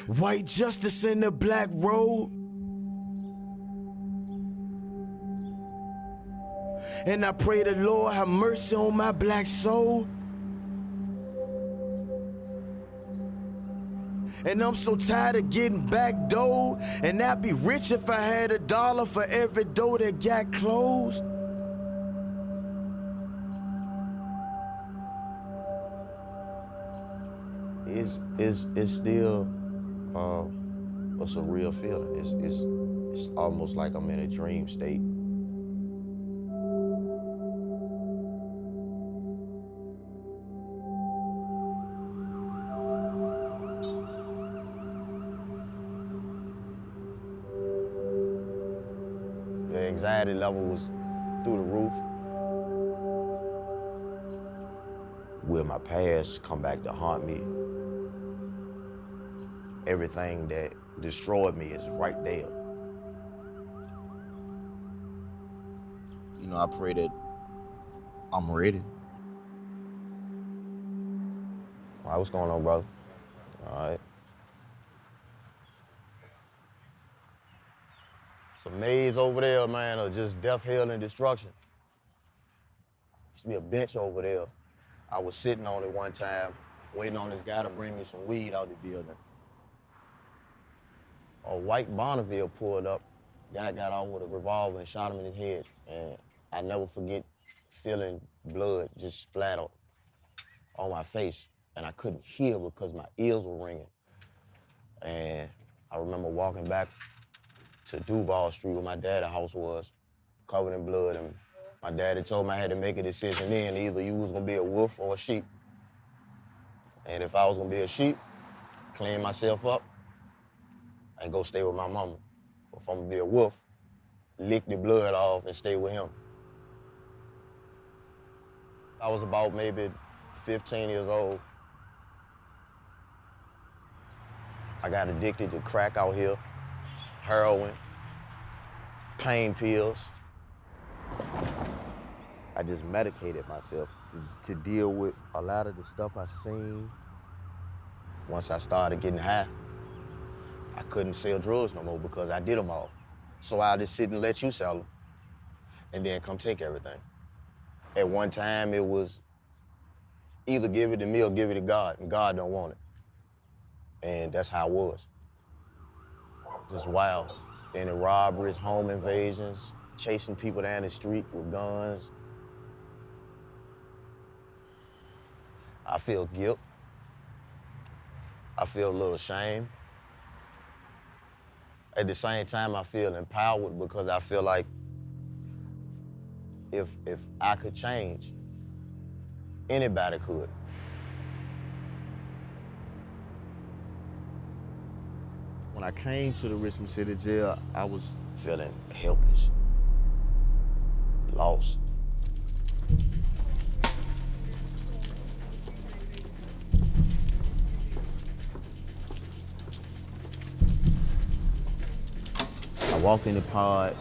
White justice in the black robe. And I pray the Lord have mercy on my black soul. And I'm so tired of getting back dough. And I'd be rich if I had $1 for every door that got closed. It's still a surreal feeling. It's almost like I'm in a dream state. The anxiety level was through the roof. Will my past come back to haunt me? Everything that destroyed me is right there. You know, I pray that I'm ready. All right, what's going on, brother? All right. It's a maze over there, man, of just death, hell, and destruction. Used to be a bench over there. I was sitting on it one time, waiting on this guy to bring me some weed out the building. A white Bonneville pulled up. Guy got out with a revolver and shot him in his head. And I never forget feeling blood just splatter on my face. And I couldn't hear because my ears were ringing. And I remember walking back to Duval Street where my dad's house was, covered in blood. And my daddy told me I had to make a decision then. Either you was gonna be a wolf or a sheep. And if I was gonna be a sheep, clean myself up and go stay with my mama. If I'm gonna be a wolf, lick the blood off and stay with him. I was about maybe 15 years old. I got addicted to crack out here, heroin, pain pills. I just medicated myself to deal with a lot of the stuff I seen. Once I started getting high, I couldn't sell drugs no more because I did them all. So I'll just sit and let you sell them and then come take everything. At one time, it was either give it to me or give it to God, and God don't want it. And that's how it was. Just wild. Any robberies, home invasions, chasing people down the street with guns. I feel guilt. I feel a little shame. At the same time, I feel empowered because I feel like if I could change, anybody could. When I came to the Richmond City Jail, I was feeling helpless, lost. I walked in the pod.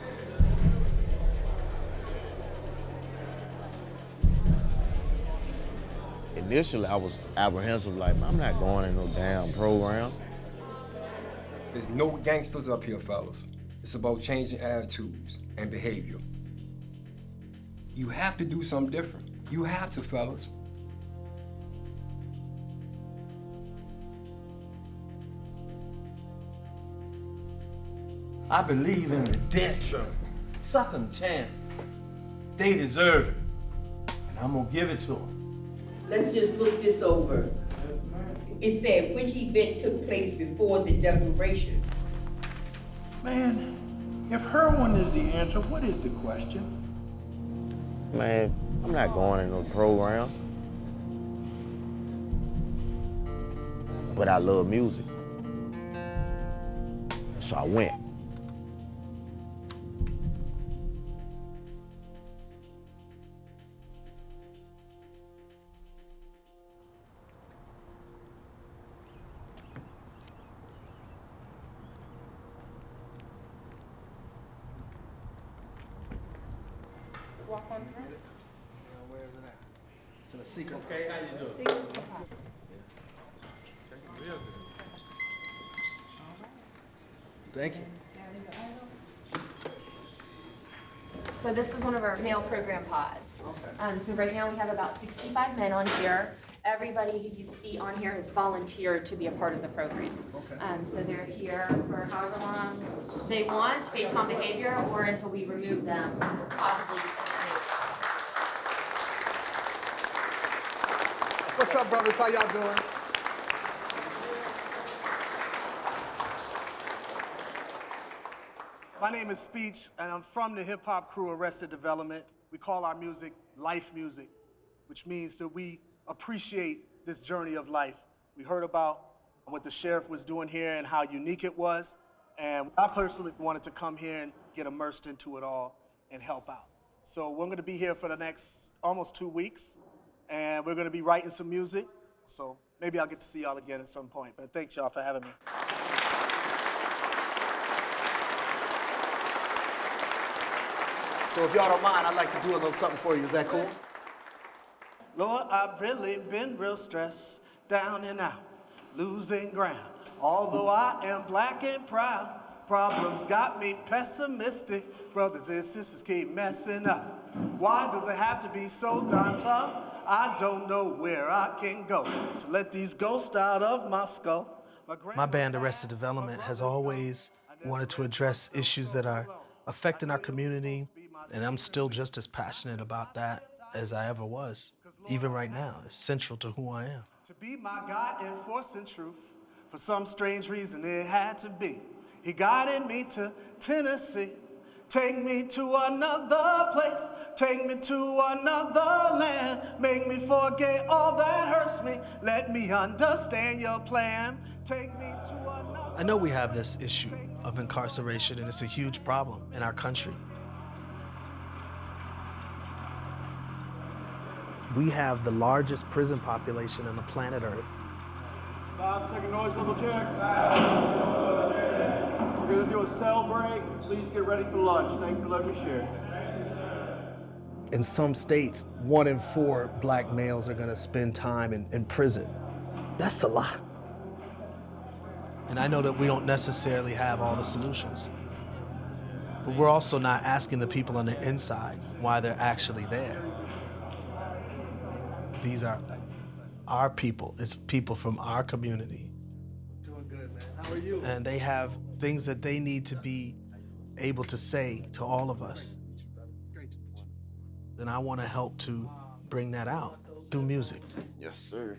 Initially, I was apprehensive, like, I'm not going in no damn program. There's no gangsters up here, fellas. It's about changing attitudes and behavior. You have to do something different. You have to, fellas. I believe in redemption. Second chance. They deserve it. And I'm gonna give it to them. Let's just look this over. It said which event took place before the declaration. Man, if heroin is the answer, what is the question? Man, I'm not going in no program. But I love music. So I went. Walk on through. Where is it at? It's in a secret. Okay, how you doing? Secret compartment. Real good. Thank you. So this is one of our male program pods. So right now we have about 65 men on here. Everybody who you see on here has volunteered to be a part of the program. So they're here for however long they want based on behavior or until we remove them, possibly because of behavior. What's up, brothers? How y'all doing? My name is Speech, and I'm from the hip-hop crew Arrested Development. We call our music life music, which means that we appreciate this journey of life. We heard about what the sheriff was doing here and how unique it was, and I personally wanted to come here and get immersed into it all and help out. So we're gonna be here for the next almost 2 weeks, and we're gonna be writing some music, so maybe I'll get to see y'all again at some point, but thanks y'all for having me. So if y'all don't mind, I'd like to do a little something for you. Is that cool? Lord, I've really been real stressed, down and out, losing ground. Although I am black and proud, problems got me pessimistic. Brothers and sisters keep messing up. Why does it have to be so darn tough? I don't know where I can go to let these ghosts out of my skull. My band, Arrested Development, has always wanted to address issues that are affecting our community, and I'm still just as passionate about that as I ever was. Even right now, it's central to who I am. To be my God enforcing truth, for some strange reason it had to be. He guided me to Tennessee. Take me to another place, take me to another land, make me forget all that hurts me, let me understand your plan, take me to another. I know we have this issue of incarceration, and it's a huge problem in our country. We have the largest prison population on the planet Earth. 5-second noise level check. We're gonna do a cell break. Please get ready for lunch. Thank you for letting me share. In some states, 1 in 4 black males are gonna spend time in prison. That's a lot. And I know that we don't necessarily have all the solutions. But we're also not asking the people on the inside why they're actually there. These are our people. It's people from our community. Doing good, man. How are you? And they have things that they need to be able to say to all of us. Great to meet you. And I want to help to bring that out through music. Yes, sir.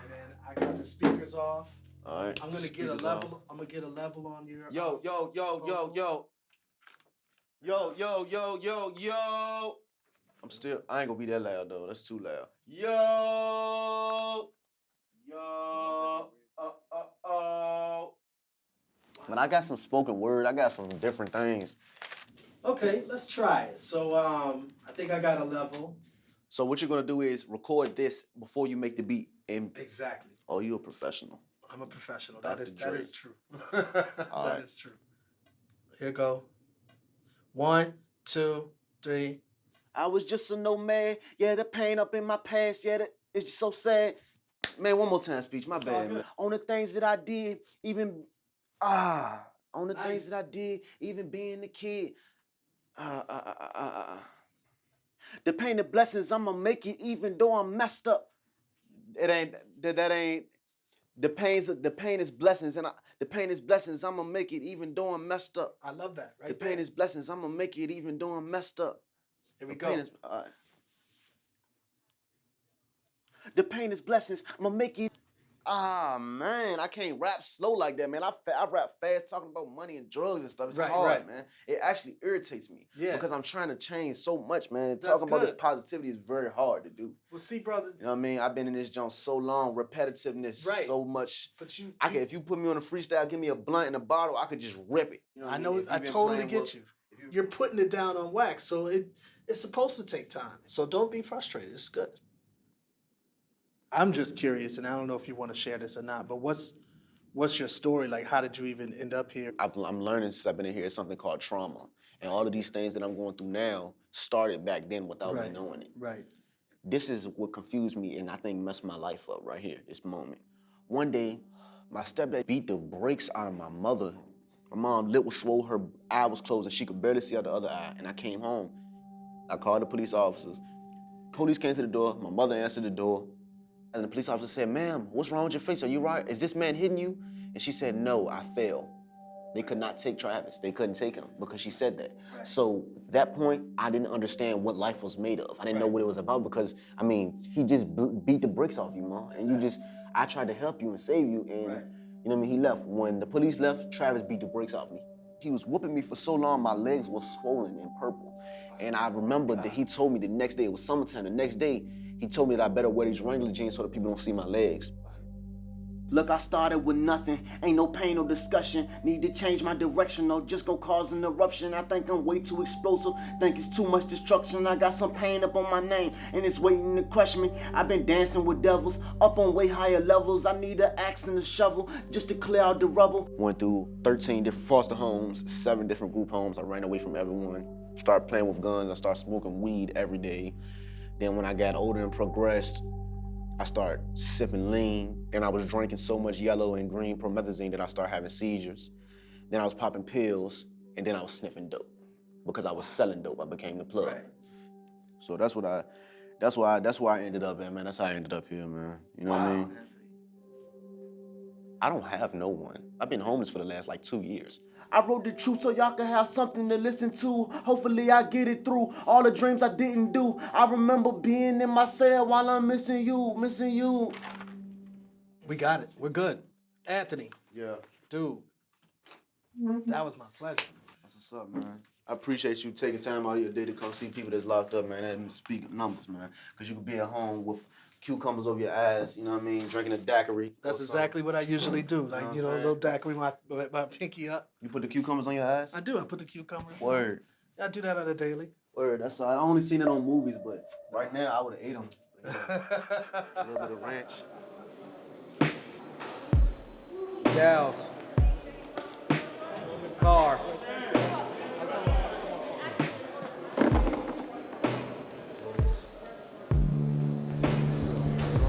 And then I got the speakers off. All right. I'm gonna get a level. I'm gonna get a level on your. Yo. I ain't gonna be that loud though. That's too loud. But I got some spoken word. I got some different things. Okay, let's try it. So I think I got a level. So what you're gonna do is record this before you make the beat. And Exactly. oh, you're a professional. I'm a professional. Dr. That is Dre. true. All That right. is true. Here go. 1, 2, 3. I was just a nomad. Yeah, the pain up in my past. Yeah, it's just so sad. Man, one more time, Speech. My It's all bad, good. man. On the things that I did, even things that I did, even being a kid. The pain, the blessings, I'ma make it even though I'm messed up. That ain't. The pain is blessings, and the pain is blessings. I'ma make it even though I'm messed up. I love that. Right The there. pain is blessings. I'ma make it even though I'm messed up. Here we The go. pain is, the pain is blessings. I'ma make it. Ah, man, I can't rap slow like that, man. I rap fast talking about money and drugs and stuff. It's Right, hard, right. man. It actually irritates me. Yeah. Because I'm trying to change so much, man. And That's talking about this good. positivity is very hard to do. Well, see, brother. You know what I mean? I've been in this joint so long, repetitiveness, Right. so much. But you. If you put me on a freestyle, give me a blunt and a bottle, I could just rip it. You I what know. mean? If I you've been totally playing get with- you. You're putting it down on wax, so it's supposed to take time. So don't be frustrated. It's good. I'm just curious, and I don't know if you want to share this or not, but what's your story? Like, how did you even end up here? I'm learning since I've been in here something called trauma. And all of these things that I'm going through now started back then without me knowing it. Right. This is what confused me and I think messed my life up right here, this moment. One day, my stepdad beat the brakes out of my mother My mom lip was swole, her eye was closed, and she could barely see out the other eye. And I came home. I called the police officers. Police came to the door. My mother answered the door. And the police officer said, "Ma'am, what's wrong with your face? Are you right? Is this man hitting you?" And she said, "No, I fell." They could not take Travis. They couldn't take him because she said that. Right. So that point, I didn't understand what life was made of. I didn't know what it was about because, I mean, he just beat the bricks off you, Mom. And I tried to help you and save you, and you know what I mean, he left. When the police left, Travis beat the brakes off me. He was whooping me for so long, my legs were swollen and purple. And I remember that he told me the next day, it was summertime, the next day, he told me that I better wear these Wrangler jeans so that people don't see my legs. Look, I started with nothing. Ain't no pain, no discussion. Need to change my direction, or just gonna cause an eruption. I think I'm way too explosive. Think it's too much destruction. I got some pain up on my name, and it's waiting to crush me. I've been dancing with devils, up on way higher levels. I need an axe and a shovel just to clear out the rubble. Went through 13 different foster homes, 7 different group homes. I ran away from everyone. Started playing with guns. I started smoking weed every day. Then when I got older and progressed, I started sipping lean, and I was drinking so much yellow and green promethazine that I started having seizures. Then I was popping pills, and then I was sniffing dope. Because I was selling dope, I became the plug. Right. So that's where I ended up at, man. That's how I ended up here, man. You know what I mean? I don't have no one. I've been homeless for the last 2 years. I wrote the truth so y'all can have something to listen to. Hopefully I get it through all the dreams I didn't do. I remember being in my cell while I'm missing you, missing you. We got it. We're good. Anthony. Yeah. Dude. That was my pleasure. That's what's up, man. I appreciate you taking time out of your day to come see people that's locked up, man. That speak numbers, man. Because you could be at home with cucumbers over your eyes, you know what I mean? Drinking a daiquiri. That's exactly what I usually do. Like, you know, a little daiquiri, my pinky up. You put the cucumbers on your eyes? I do. I put the cucumbers. Word. I do that on a daily. Word. That's all. I only seen it on movies, but right now I would have ate them. A little bit of ranch. Gals. Car.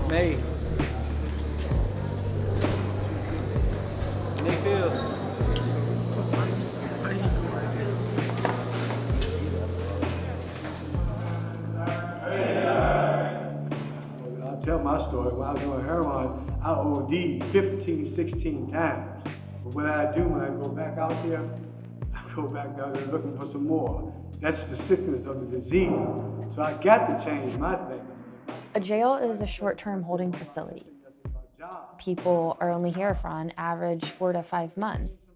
May. Mayfield. I'll tell my story. When I was doing heroin, I OD'd 15, 16 times. But what I do when I go back out there, I go back down there looking for some more. That's the sickness of the disease. So I got to change my thing. A jail is a short-term holding facility. People are only here for on average 4 to 5 months.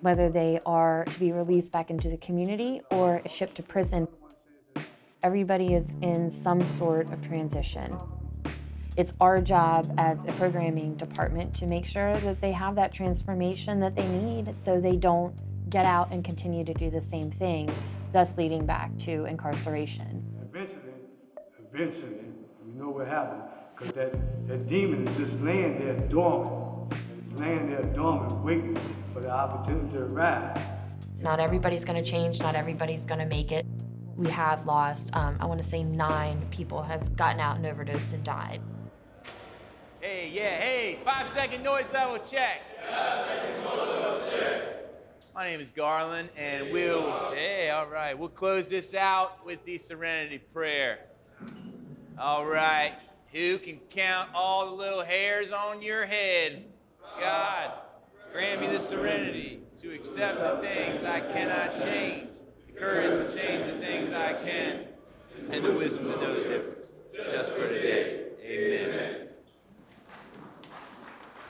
Whether they are to be released back into the community or shipped to prison, everybody is in some sort of transition. It's our job as a programming department to make sure that they have that transformation that they need so they don't get out and continue to do the same thing, thus leading back to incarceration. Eventually, we know what happened, because that demon is just laying there dormant. It's laying there dormant, waiting for the opportunity to arrive. Not everybody's gonna change, not everybody's gonna make it. We have lost, I wanna say 9 people have gotten out and overdosed and died. Hey, yeah, hey, 5-second noise level check. 5-second noise level check. My name is Garland, and we'll close this out with the Serenity Prayer. All right, who can count all the little hairs on your head? God, grant me the serenity to accept the things I cannot change, the courage to change the things I can, and the wisdom to know the difference, just for today. Amen.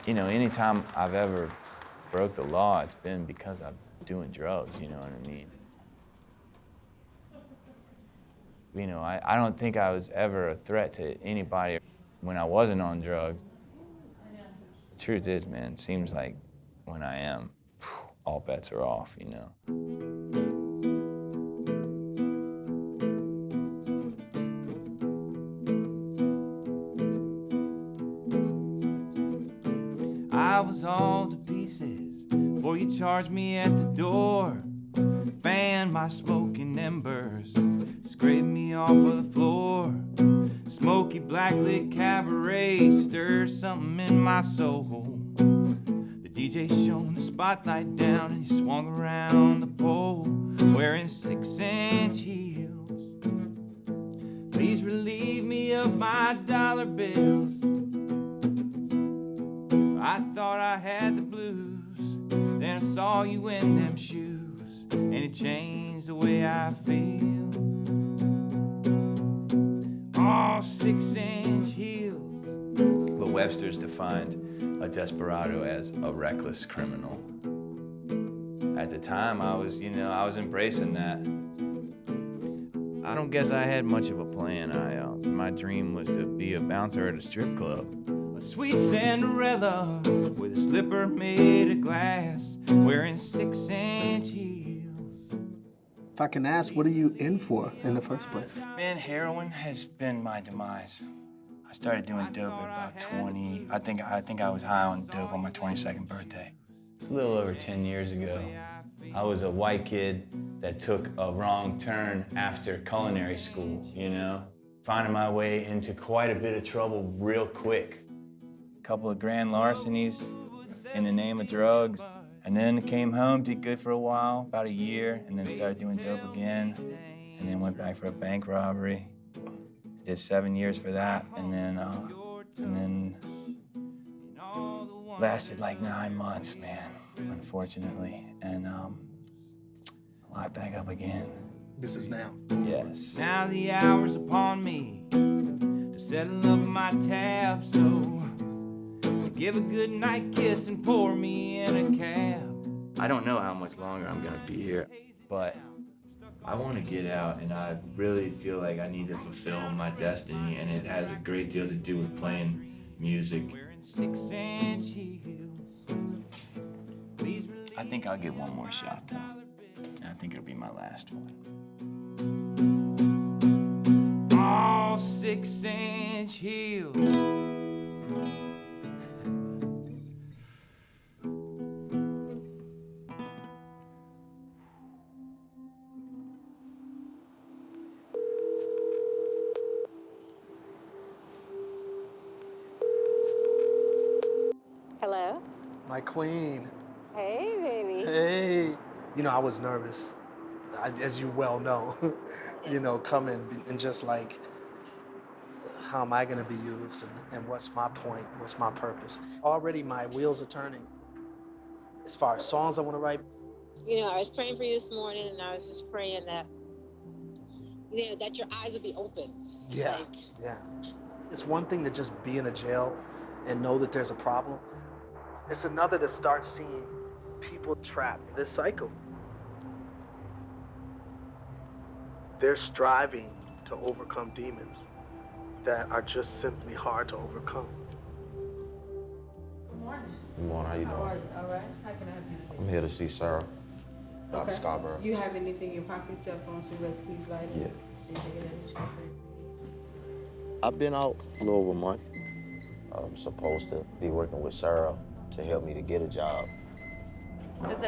You know, anytime I've ever broke the law, it's been because I'm doing drugs, you know what I mean? You know, I don't think I was ever a threat to anybody when I wasn't on drugs. The truth is, man, it seems like when I am, all bets are off, you know? I was all to pieces before you charged me at the door. Fan my smoking embers, scrape me off of the floor. Smoky blacklit cabaret stirs something in my soul. The DJ shone the spotlight down and you swung around the pole wearing 6-inch heels. Please relieve me of my dollar bills. I thought I had the blues, then I saw you in them shoes, and it changed the way I feel. All 6-inch heels. But Webster's defined a desperado as a reckless criminal. At the time, I was embracing that. I don't guess I had much of a plan. My dream was to be a bouncer at a strip club. A sweet Cinderella with a slipper made of glass, wearing 6-inch heels. If I can ask, what are you in for in the first place? Man, heroin has been my demise. I started doing dope at about 20. I think I was high on dope on my 22nd birthday. It's a little over 10 years ago. I was a white kid that took a wrong turn after culinary school, finding my way into quite a bit of trouble real quick. A couple of grand larcenies in the name of drugs, and then came home, did good for a while, about a year, and then started doing dope again, and then went back for a bank robbery. Did 7 years for that, and then lasted like 9 months, man, unfortunately, and locked back up again. This is now. Yes. Now the hour's upon me to settle up my tab, so give a good night kiss and pour me in a cab. I don't know how much longer I'm gonna be here, but I want to get out, and I really feel like I need to fulfill my destiny, and it has a great deal to do with playing music. 6-inch heels. I think I'll get one more shot, though. And I think it'll be my last one. All 6-inch heels. Hello? My queen. Hey, baby. Hey. I was nervous, as you well know. Coming and just like, how am I gonna be used, and what's my point, what's my purpose? Already my wheels are turning. As far as songs I wanna write. I was praying for you this morning, and I was just praying that, that your eyes would be opened. Yeah, yeah. It's one thing to just be in a jail and know that there's a problem. It's another to start seeing people trapped in this cycle. They're striving to overcome demons that are just simply hard to overcome. Good morning, how you doing? How are you? All right. How can I help you today? I'm here to see Sarah, Dr. Okay. Scarborough. You have anything in your pocket, cell phone, cigarettes, keys, lighters? Yeah. Anything in that check? I've been out a little over a month. I'm supposed to be working with Sarah to help me to get a job. Is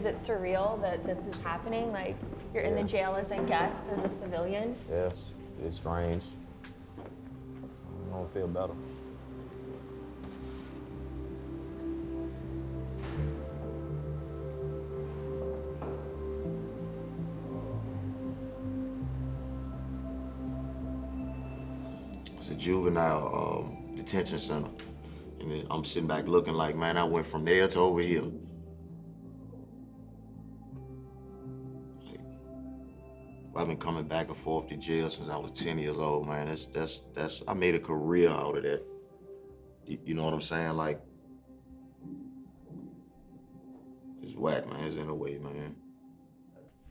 it surreal that this is happening? Like, you're in the jail as a guest, as a civilian? Yes, it's strange. I don't feel better. It's a juvenile detention center. And I'm sitting back looking like, man, I went from there to over here. Like, I've been coming back and forth to jail since I was 10 years old, man. That's I made a career out of that. You know what I'm saying? Like, it's whack, man. It's in a way, man.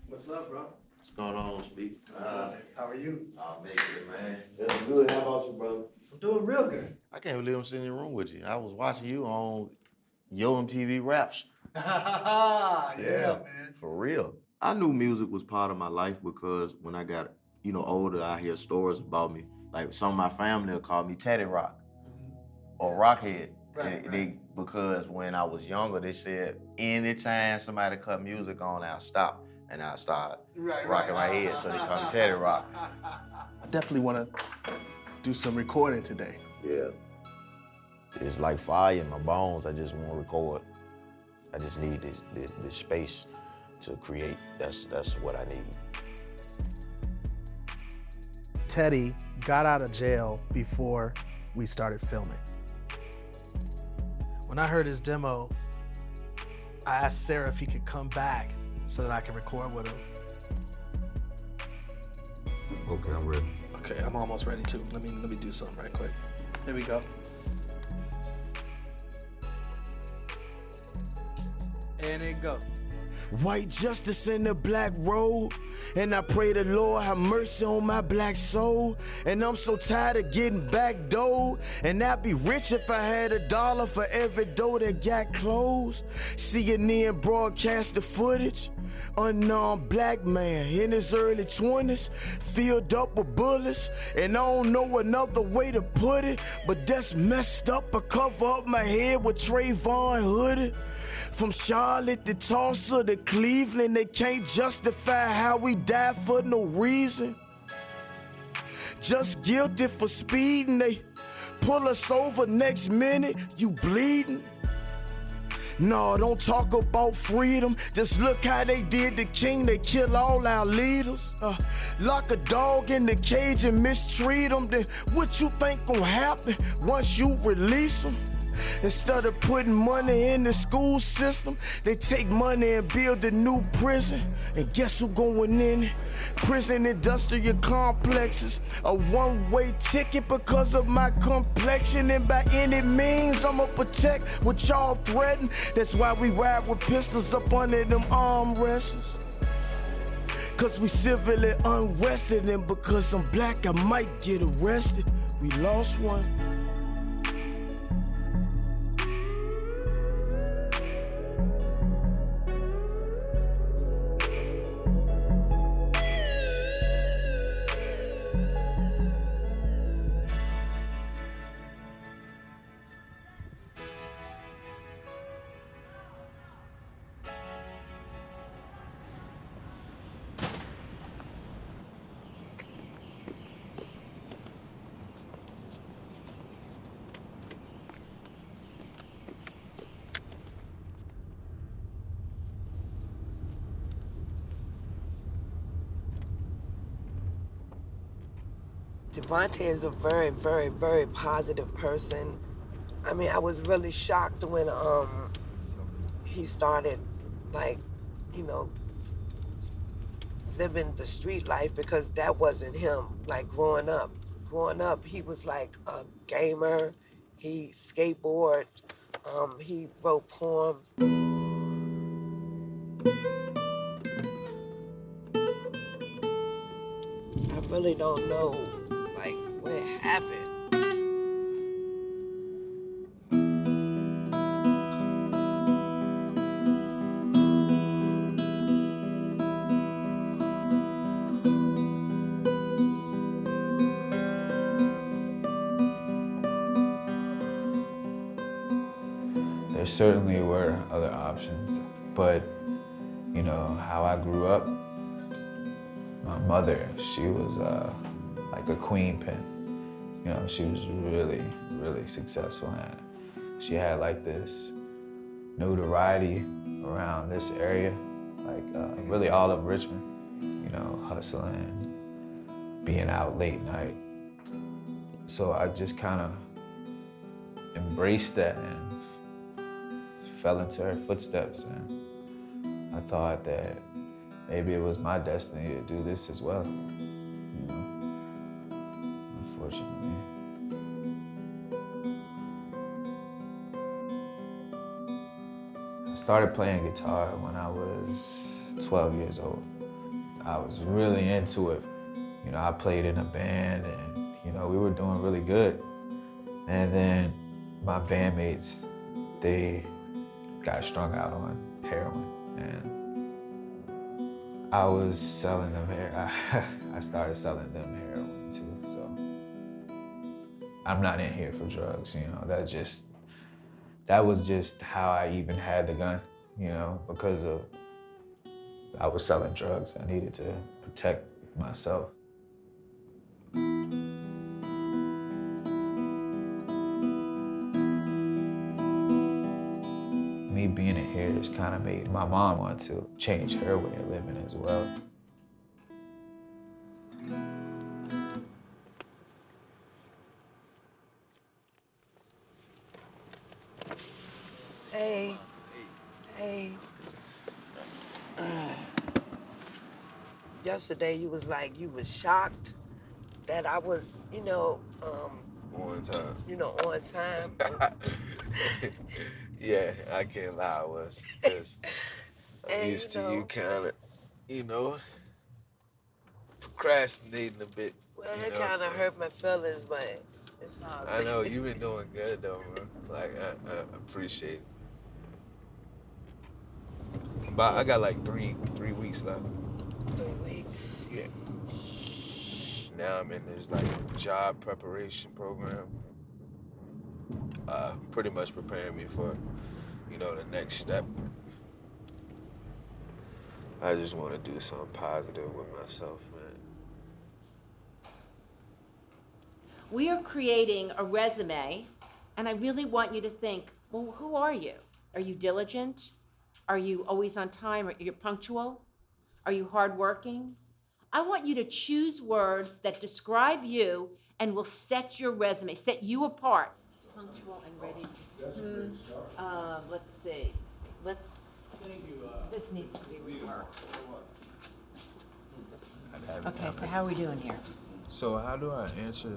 What's up, bro? What's going on, Speak? How are you? I'll make it, man. Feeling good. How about you, brother? I'm doing real good. I can't believe I'm sitting in the room with you. I was watching you on Yo MTV Raps. yeah, man. For real. I knew music was part of my life because when I got, older, I hear stories about me. Like some of my family will call me Teddy Rock or Rockhead. Because when I was younger, they said anytime somebody cut music on, I'll stop and I'll start rocking my head. So they call me Teddy Rock. I definitely want to do some recording today. Yeah. It's like fire in my bones. I just want to record. I just need the space to create. That's what I need. Teddy got out of jail before we started filming. When I heard his demo, I asked Sarah if he could come back so that I could record with him. Okay, I'm ready. Okay, I'm almost ready too. Let me do something right quick. Here we go. And it go. White justice in the black robe. And I pray the Lord have mercy on my black soul. And I'm so tired of getting backdoored. And I'd be rich if I had $1 for every door that got closed. CNN broadcast the footage. Unarmed black man in his early 20s, filled up with bullets. And I don't know another way to put it, but that's messed up. I cover up my head with Trayvon hoodie. From Charlotte to Tulsa to Cleveland, they can't justify how we died for no reason. Just guilty for speeding, they pull us over next minute, you bleeding. No, don't talk about freedom. Just look how they did the king. They kill all our leaders. Lock a dog in the cage and mistreat him. Then what you think gon' happen once you release him? Instead of putting money in the school system, they take money and build a new prison. And guess who going in it? Prison industrial complexes. A one-way ticket because of my complexion. And by any means, I'ma protect what y'all threaten. That's why we ride with pistols up under them armrests. Cause we civilly unrested, and because I'm black, I might get arrested. We lost one. Devontae is a very, very, very positive person. I mean, I was really shocked when he started, like, you know, living the street life, because that wasn't him, like, growing up. Growing up, he was like a gamer, he skateboarded, he wrote poems. I really don't know, like, what happened. There certainly were other options, but you know, how I grew up, my mother, she was like a queen pin. You know, she was really, really successful, and she had like this notoriety around this area, like really all of Richmond, you know, hustling, being out late night. So I just kind of embraced that and fell into her footsteps, and I thought that maybe it was my destiny to do this as well, you know, unfortunately. I started playing guitar when I was 12 years old. I was really into it. You know, I played in a band and, you know, we were doing really good. And then my bandmates, they got strung out on heroin, and I was selling them I started selling them heroin too, so I'm not in here for drugs, you know, that was just how I even had the gun, you know, because I was selling drugs. I needed to protect myself. Me being in here is kind of made my mom want to change her way of living as well. Hey. Hey. Yesterday you was like, you was shocked that I was, On time. On time. Yeah, I can't lie, I was. Because I'm And, used to you kind of, procrastinating a bit. Well, it kind of hurt my feelings, but it's all I good. know, you've been doing good, though, man. Like, I appreciate it. I got like three weeks left. 3 weeks? Yeah. Now I'm in this, like, job preparation program. Pretty much preparing me for, the next step. I just want to do something positive with myself, man. We are creating a resume, and I really want you to think, well, who are you? Are you diligent? Are you always on time? Are you punctual? Are you hardworking? I want you to choose words that describe you and will set your resume, set you apart. Punctual and ready to let's see. This needs to be reworked. Okay, so how are we doing here? So how do I answer,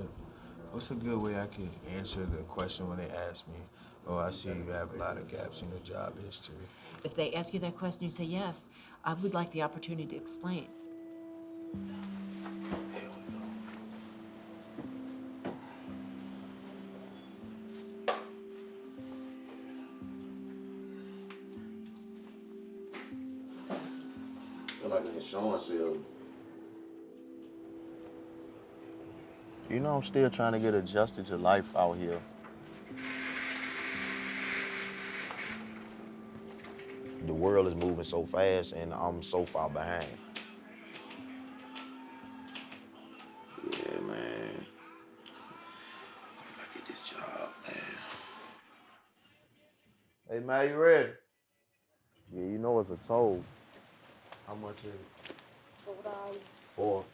what's a good way I can answer the question when they ask me, oh, I see you have a lot of gaps in your job history? If they ask you that question, you say, yes, I would like the opportunity to explain. I feel like an insurance salesman. I'm still trying to get adjusted to life out here. The world is moving so fast and I'm so far behind. Yeah, man. I get this job, man. Hey, man, you ready? Yeah, it's a toll. How much is it? $4.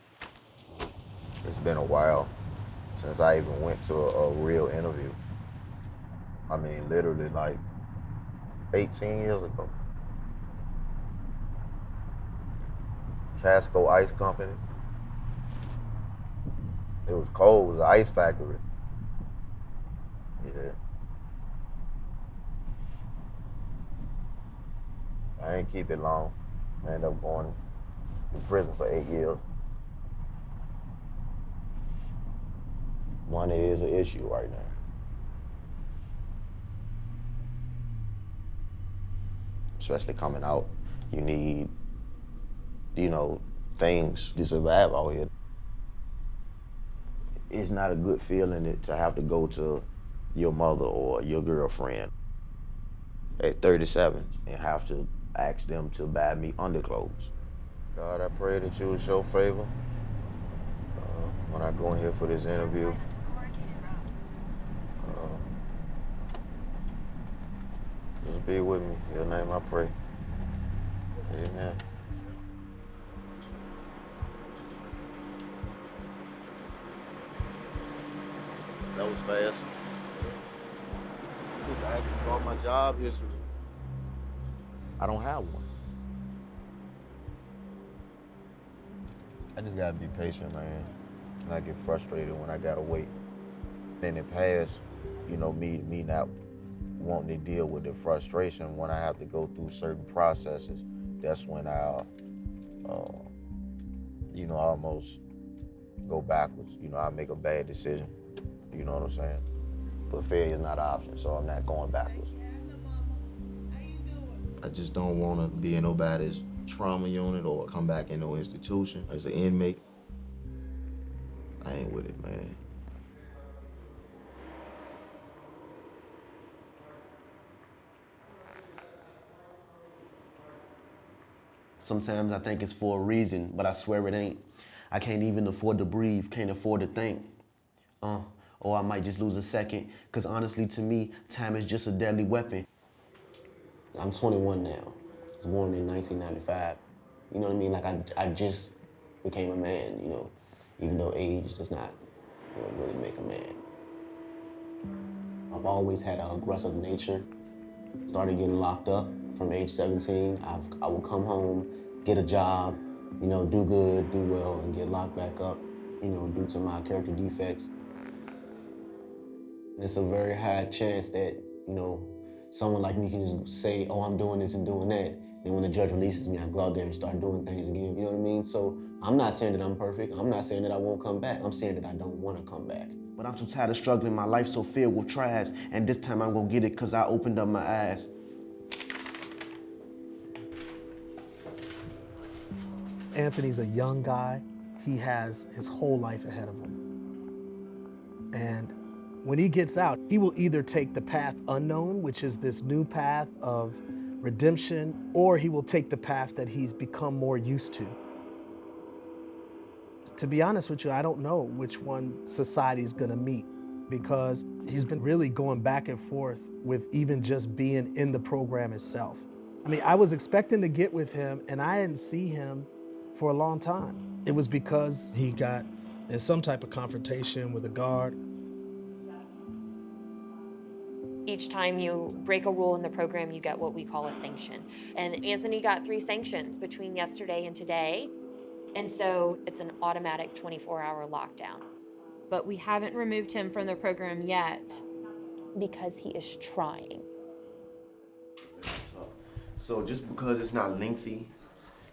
It's been a while since I even went to a real interview. I mean, literally like 18 years ago. Casco Ice Company. It was cold, it was an ice factory. Yeah. I ain't keep it long. I ended up going to prison for 8 years. Money is an issue right now. Especially coming out, you need, things to survive out here. It's not a good feeling to have to go to your mother or your girlfriend at 37 and have to ask them to buy me underclothes. God, I pray that you would show favor when I go in here for this interview. Just be with me. In your name I pray. Amen. That was fast. Just asking about my job history. I don't have one. I just gotta be patient, man. And I get frustrated when I gotta wait. In the past, me not wanting to deal with the frustration when I have to go through certain processes, that's when I'll, almost go backwards. I make a bad decision. You know what I'm saying? But failure is not an option, so I'm not going backwards. I just don't want to be in nobody's trauma unit or come back in no institution as an inmate. I ain't with it, man. Sometimes I think it's for a reason, but I swear it ain't. I can't even afford to breathe, can't afford to think. Or I might just lose a second, because honestly to me, time is just a deadly weapon. I'm 21 now. I was born in 1995. You know what I mean? Like I just became a man, you know, even though age does not really make a man. I've always had an aggressive nature. Started getting locked up from age 17. I would come home, get a job, you know, do good, do well, and get locked back up, you know, due to my character defects. It's a very high chance that, you know, someone like me can just say, oh, I'm doing this and doing that. Then when the judge releases me, I go out there and start doing things again, you know what I mean? So I'm not saying that I'm perfect. I'm not saying that I won't come back. I'm saying that I don't want to come back. But I'm too tired of struggling. My life's so filled with trash, and this time I'm gonna get it because I opened up my eyes. Anthony's a young guy. He has his whole life ahead of him. And when he gets out, he will either take the path unknown, which is this new path of redemption, or he will take the path that he's become more used to. To be honest with you, I don't know which one society's gonna meet, because he's been really going back and forth with even just being in the program itself. I mean, I was expecting to get with him, and I didn't see him for a long time. It was because he got in some type of confrontation with a guard. Each time you break a rule in the program, you get what we call a sanction. And Anthony got 3 sanctions between yesterday and today. And so it's an automatic 24-hour lockdown. But we haven't removed him from the program yet because he is trying. So just because it's not lengthy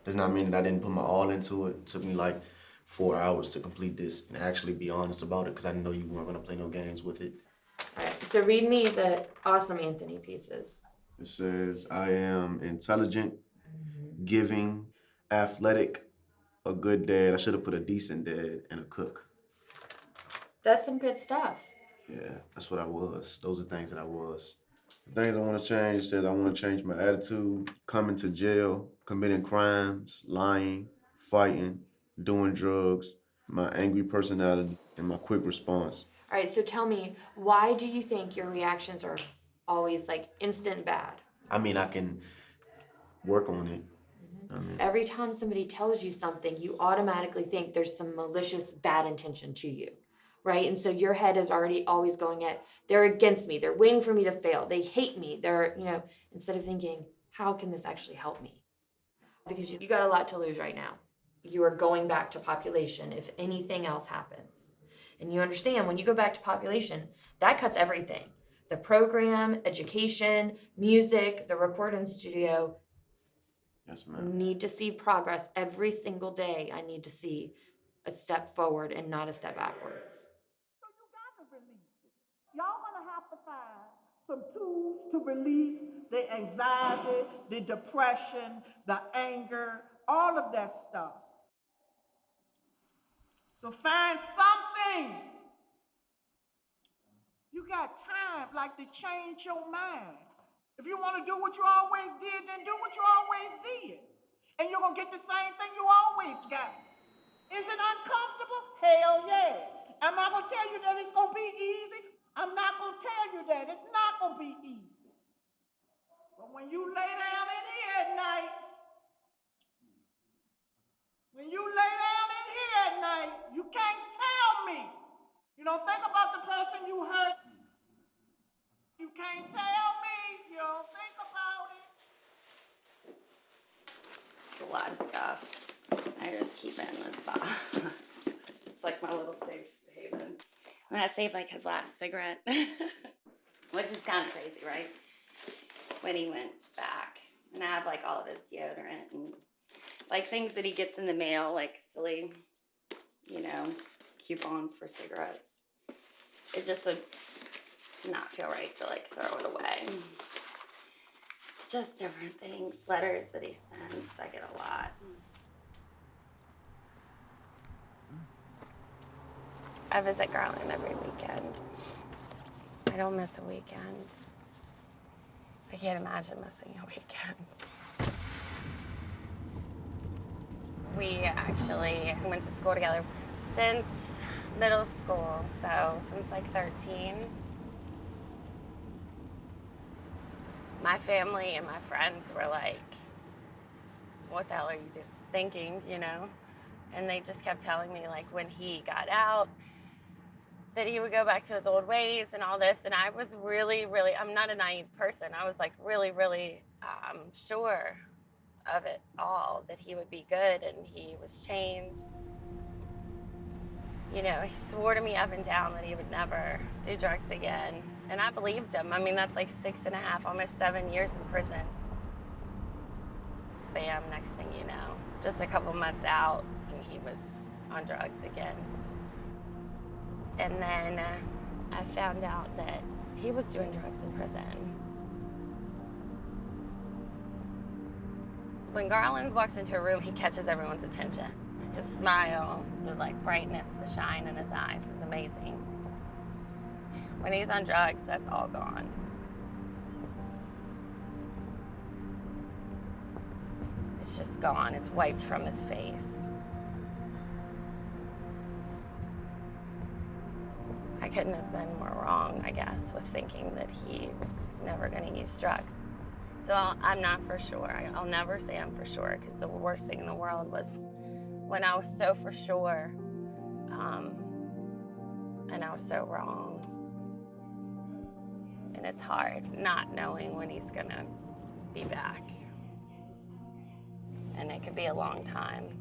does not mean that I didn't put my all into it. It took me like 4 hours to complete this and actually be honest about it because I know you weren't gonna play no games with it. All right, so read me the awesome Anthony pieces. It says, I am intelligent, giving, athletic, a good dad. I should have put a decent dad and a cook. That's some good stuff. Yeah, that's what I was. Those are things that I was. The things I want to change says I want to change my attitude, coming to jail, committing crimes, lying, fighting, doing drugs, my angry personality, and my quick response. All right, so tell me, why do you think your reactions are always like instant bad? I mean, I can work on it. Every time somebody tells you something, you automatically think there's some malicious bad intention to you, right? And so your head is already always going at, they're against me, they're waiting for me to fail, they hate me, they're, you know, instead of thinking, how can this actually help me? Because you got a lot to lose right now. You are going back to population if anything else happens. And you understand, when you go back to population, that cuts everything. The program, education, music, the recording studio. Yes, ma'am. Need to see progress every single day. I need to see a step forward and not a step backwards. Y'all gonna have to find some tools to release the anxiety, the depression, the anger, all of that stuff. So find something. You got time, like, to change your mind. If you want to do what you always did, then do what you always did. And you're going to get the same thing you always got. Is it uncomfortable? Hell yeah. Am I going to tell you that it's going to be easy? I'm not going to tell you that. It's not going to be easy. But when you lay down in here at night, you can't tell me. You don't think about the person you hurt. You can't tell me. You don't think about it. It's a lot of stuff. I just keep it in this box. It's like my little safe haven. And that saved like his last cigarette, which is kind of crazy, right? When he went back. And I have like all of his deodorant and like things that he gets in the mail, like silly, you know, coupons for cigarettes. It just would not feel right to like throw it away. Just different things, letters that he sends, I get a lot. I visit Garland every weekend. I don't miss a weekend. I can't imagine missing a weekend. We actually went to school together since middle school, so since like 13. My family and my friends were like, what the hell are you thinking, you know? And they just kept telling me, like, when he got out, that he would go back to his old ways and all this. And I was really, really, I'm not a naive person. I was like really, really sure of it all, that he would be good and he was changed. You know, he swore to me up and down that he would never do drugs again. And I believed him. I mean, that's like 6.5, almost 7 years in prison. Bam, next thing you know, just a couple months out and he was on drugs again. And then I found out that he was doing drugs in prison. When Garland walks into a room, he catches everyone's attention. His smile, the like brightness, the shine in his eyes is amazing. When he's on drugs, that's all gone. It's just gone. It's wiped from his face. I couldn't have been more wrong, I guess, with thinking that he was never going to use drugs. So I'm not for sure. I'll never say I'm for sure, because the worst thing in the world was when I was so for sure, and I was so wrong. And it's hard not knowing when he's going to be back. And it could be a long time.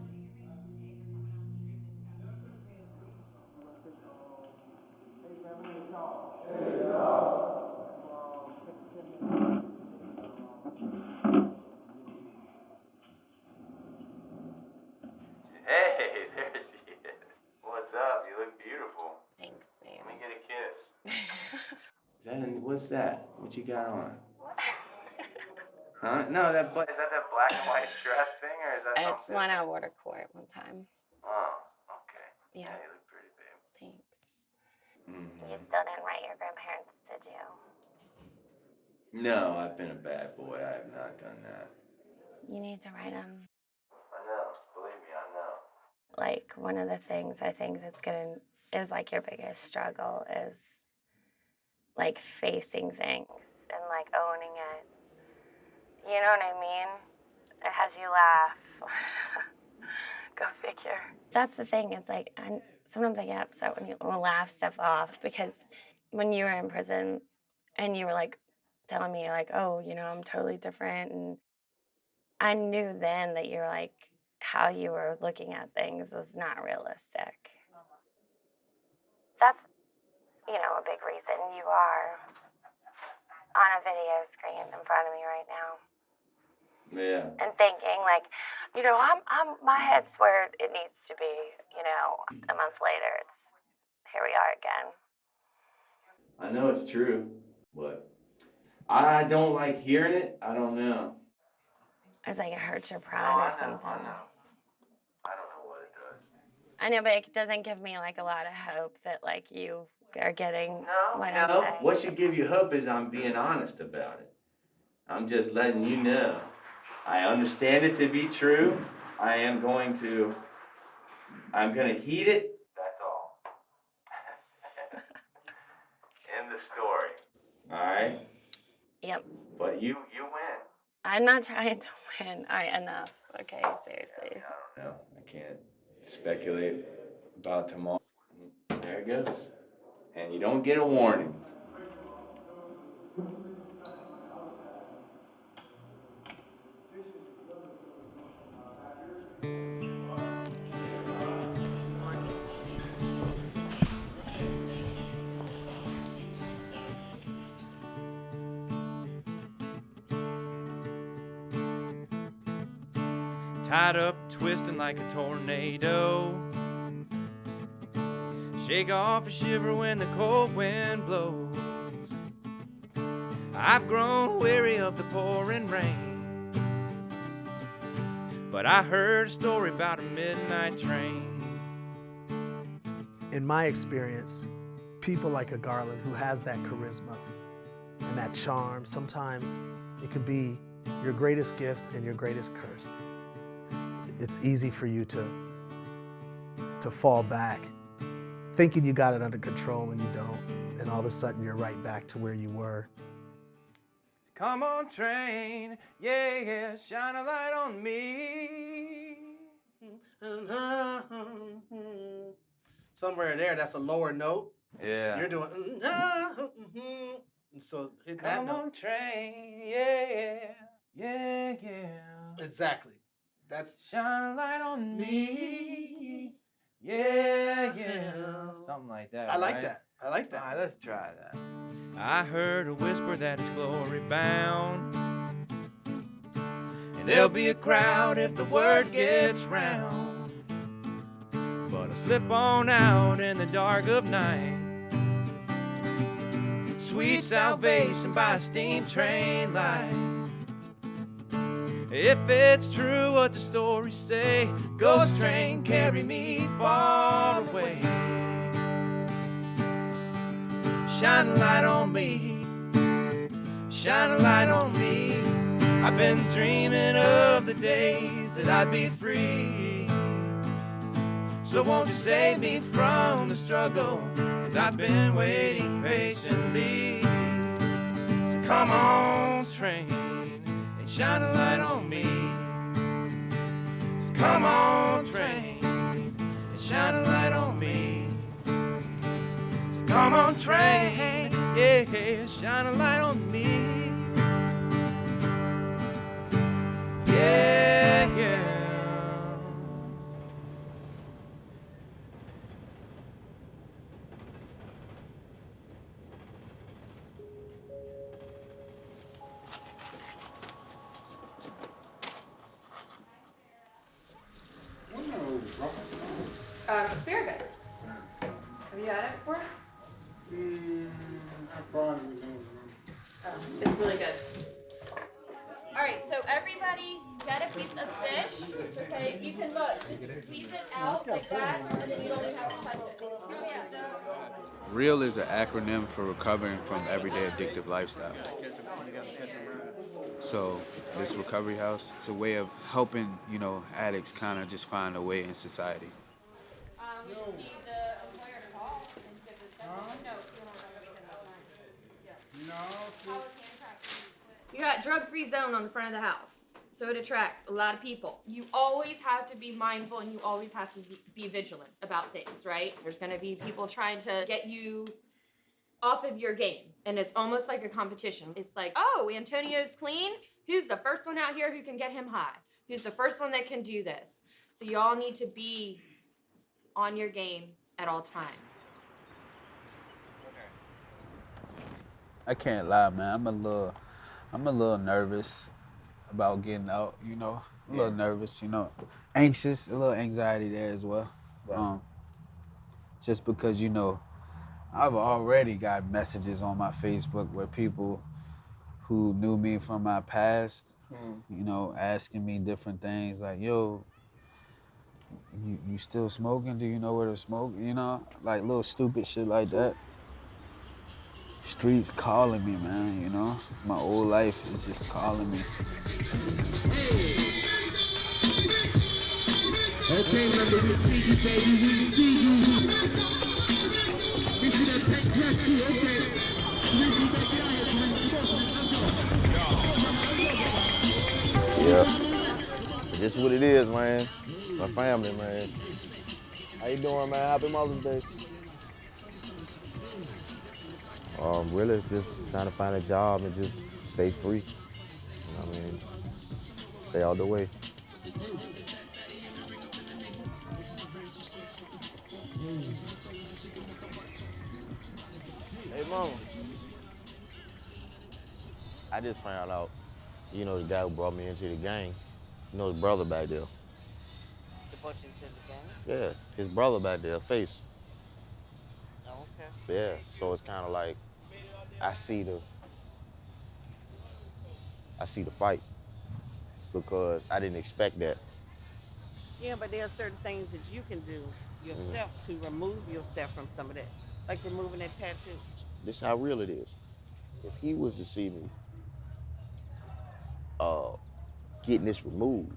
Hey, there she is. What's up? You look beautiful. Thanks, babe. Let me get a kiss. What's that? What you got on? Huh? No, is that that black and white dress thing, or is that something? It's one I wore to court one time. Oh, okay. Yeah. You look pretty, babe. Thanks. Mm-hmm. You still didn't write your grandparents, did you? No, I've been a bad boy. I have not done that. You need to write them. I know. Believe me, I know. Like, one of the things I think is like your biggest struggle is like facing things and like owning it. You know what I mean? It has you laugh. Go figure. That's the thing. It's like, sometimes I get upset when you laugh stuff off, because when you were in prison and you were like telling me like, oh, you know, I'm totally different. And I knew then that you're like, how you were looking at things was not realistic. That's, you know, a big reason you are on a video screen in front of me right now. Yeah. And thinking like, you know, my head's where it needs to be, you know. A month later, here we are again. I know it's true, but I don't like hearing it. I don't know. It's like it hurts your pride or something. I don't know what it does. I know, but it doesn't give me like a lot of hope that like you are getting what I'm saying. What should give you hope is I'm being honest about it. I'm just letting you know. I understand it to be true. I'm going to heed it. That's all. End the story. All right? Yep. But you win. I'm not trying to win. All right, enough. Okay, seriously. I don't know. I can't speculate about tomorrow. There it goes. And you don't get a warning. Tied up, twisting like a tornado. Shake off a shiver when the cold wind blows. I've grown weary of the pouring rain, but I heard a story about a midnight train. In my experience, people like a Garland who has that charisma and that charm, sometimes it can be your greatest gift and your greatest curse. It's easy for you to fall back, thinking you got it under control and you don't, and all of a sudden you're right back to where you were. Come on, train, yeah, yeah, shine a light on me. Somewhere there, that's a lower note. Yeah. You're doing. So hit that Come note. on, train, yeah, yeah, yeah. Exactly. That's shine a light on me. Yeah, yeah. Something like that. I like right? that. I like that. All right, let's try that. I heard a whisper that is glory bound. And there'll be a crowd if the word gets round. But I'll slip on out in the dark of night. Sweet salvation by a steam train light. If it's true what the stories say, ghost train carry me far away. Shine a light on me, shine a light on me. I've been dreaming of the days that I'd be free. So won't you save me from the struggle, 'cause I've been waiting patiently. So come on, train, and shine a light on me. So come on, train, and shine a light on me. So come on, train, yeah, shine a light on me. Yeah, yeah. Asparagus. Have you had it before? It's really good. All right, so everybody get a piece of fish. Okay, you can look. Just squeeze it out like that, and then you don't even have to touch it. Oh yeah. REAL is an acronym for recovering from everyday addictive lifestyle. So this recovery house, it's a way of helping, addicts kind of just find a way in society. We just need the employer to call and see if it's no, you don't have to You got drug-free zone on the front of the house, so it attracts a lot of people. You always have to be mindful and you always have to be vigilant about things, right? There's gonna be people trying to get you off of your game, and it's almost like a competition. It's like, oh, Antonio's clean. Who's the first one out here who can get him high? Who's the first one that can do this? So you all need to be on your game at all times. I can't lie, man. I'm a little nervous about getting out, A little nervous, anxious, a little anxiety there as well. Right. Just because, I've already got messages on my Facebook where people who knew me from my past, asking me different things like, yo, you still smoking? Do you know where to smoke? Like little stupid shit like that. Streets calling me, man, My old life is just calling me. Okay, remember, we see you, baby, we see you. We see that take pressure, okay. Yeah. Just what it is, man. My family, man. How you doing, man? Happy Mother's Day. Really just trying to find a job and just stay free. Stay out the way. Hey, Mama. I just found out, the guy who brought me into the gang, the brother back there. They brought you into the gang? Yeah, his brother back there, Face. Oh, okay. Yeah, so it's kind of like, I see the fight because I didn't expect that. Yeah, but there are certain things that you can do yourself to remove yourself from some of that, like removing that tattoo. This is how real it is. If he was to see me getting this removed,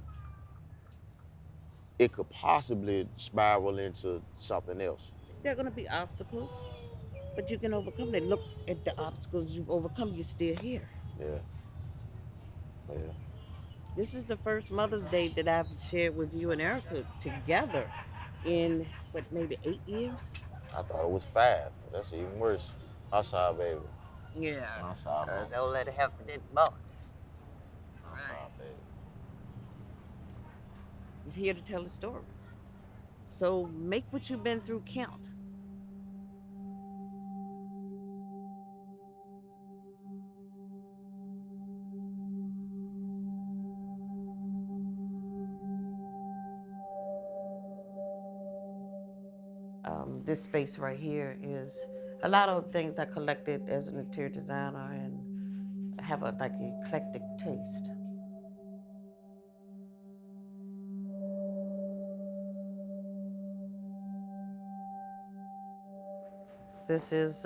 it could possibly spiral into something else. There are going to be obstacles, but you can overcome them. Look at the obstacles you've overcome, you're still here. Yeah. Yeah. This is the first Mother's Day that I've shared with you and Erica together in, what, maybe 8 years? I thought it was 5. That's even worse. Outside, baby. Yeah. Outside, mama. Don't let it happen to that boy. Outside, baby. He's here to tell a story. So make what you've been through count. This space right here is a lot of things I collected as an interior designer and have a like eclectic taste. This is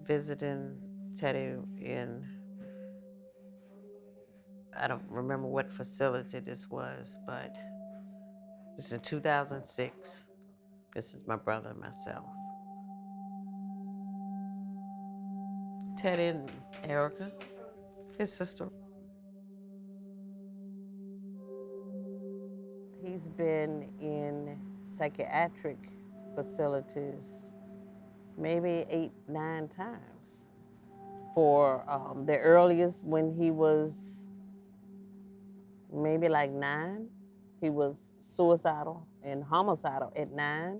visiting Teddy in, I don't remember what facility this was, but this is 2006. This is my brother and myself. Teddy and Erica, his sister. He's been in psychiatric facilities maybe 8, 9 times. For the earliest, when he was maybe like 9, he was suicidal and homicidal at 9.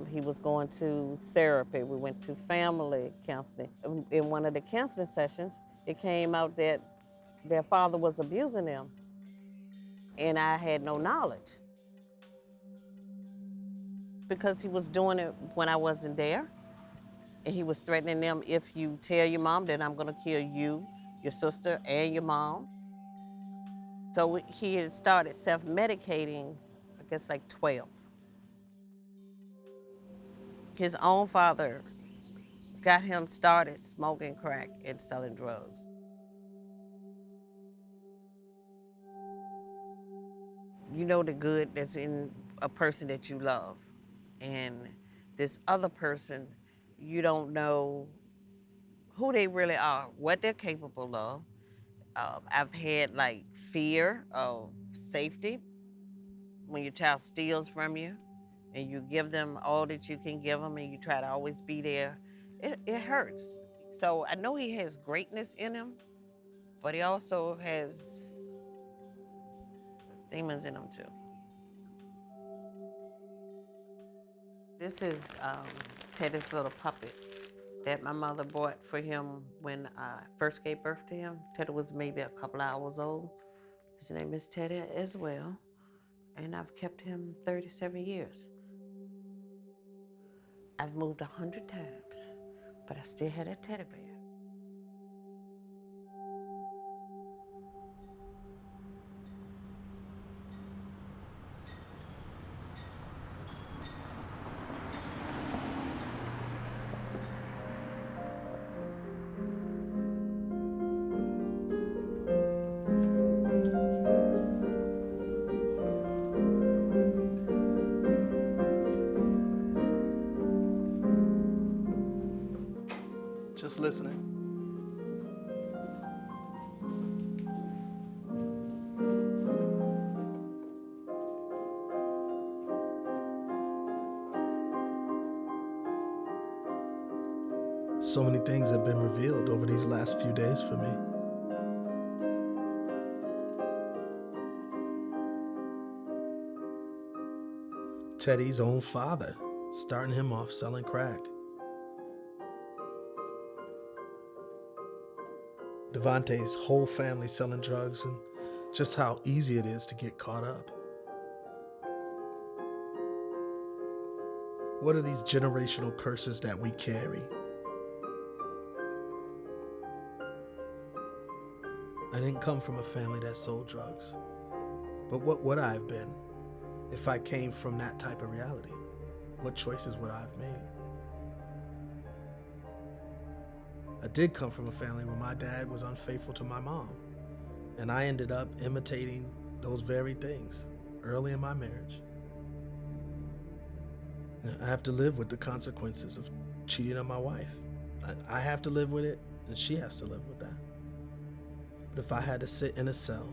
He was going to therapy. We went to family counseling. In one of the counseling sessions, it came out that their father was abusing them, and I had no knowledge because he was doing it when I wasn't there, and he was threatening them, if you tell your mom, then I'm gonna kill you, your sister, and your mom. So he had started self-medicating, I guess like 12. His own father got him started smoking crack and selling drugs. You know the good that's in a person that you love. And this other person, you don't know who they really are, what they're capable of. I've had like fear of safety when your child steals from you and you give them all that you can give them and you try to always be there. It hurts. So I know he has greatness in him, but he also has demons in him too. This is Teddy's little puppet that my mother bought for him when I first gave birth to him. Teddy was maybe a couple hours old. His name is Teddy as well, and I've kept him 37 years. I've moved 100 times, but I still had a teddy bear. Just listening. So many things have been revealed over these last few days for me. Teddy's own father, starting him off selling crack. Devontae's whole family selling drugs, and just how easy it is to get caught up. What are these generational curses that we carry? I didn't come from a family that sold drugs, but what would I have been if I came from that type of reality? What choices would I have made? I did come from a family where my dad was unfaithful to my mom, and I ended up imitating those very things early in my marriage. I have to live with the consequences of cheating on my wife. I have to live with it, and she has to live with that. But if I had to sit in a cell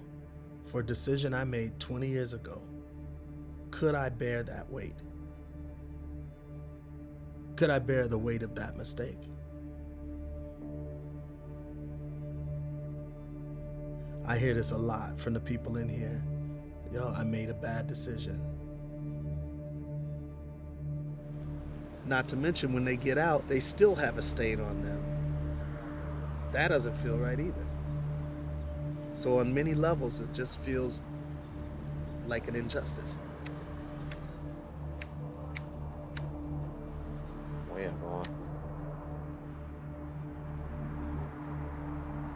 for a decision I made 20 years ago, could I bear that weight? Could I bear the weight of that mistake? I hear this a lot from the people in here. Yo, I made a bad decision. Not to mention when they get out, they still have a stain on them. That doesn't feel right either. So on many levels, it just feels like an injustice. Wind going.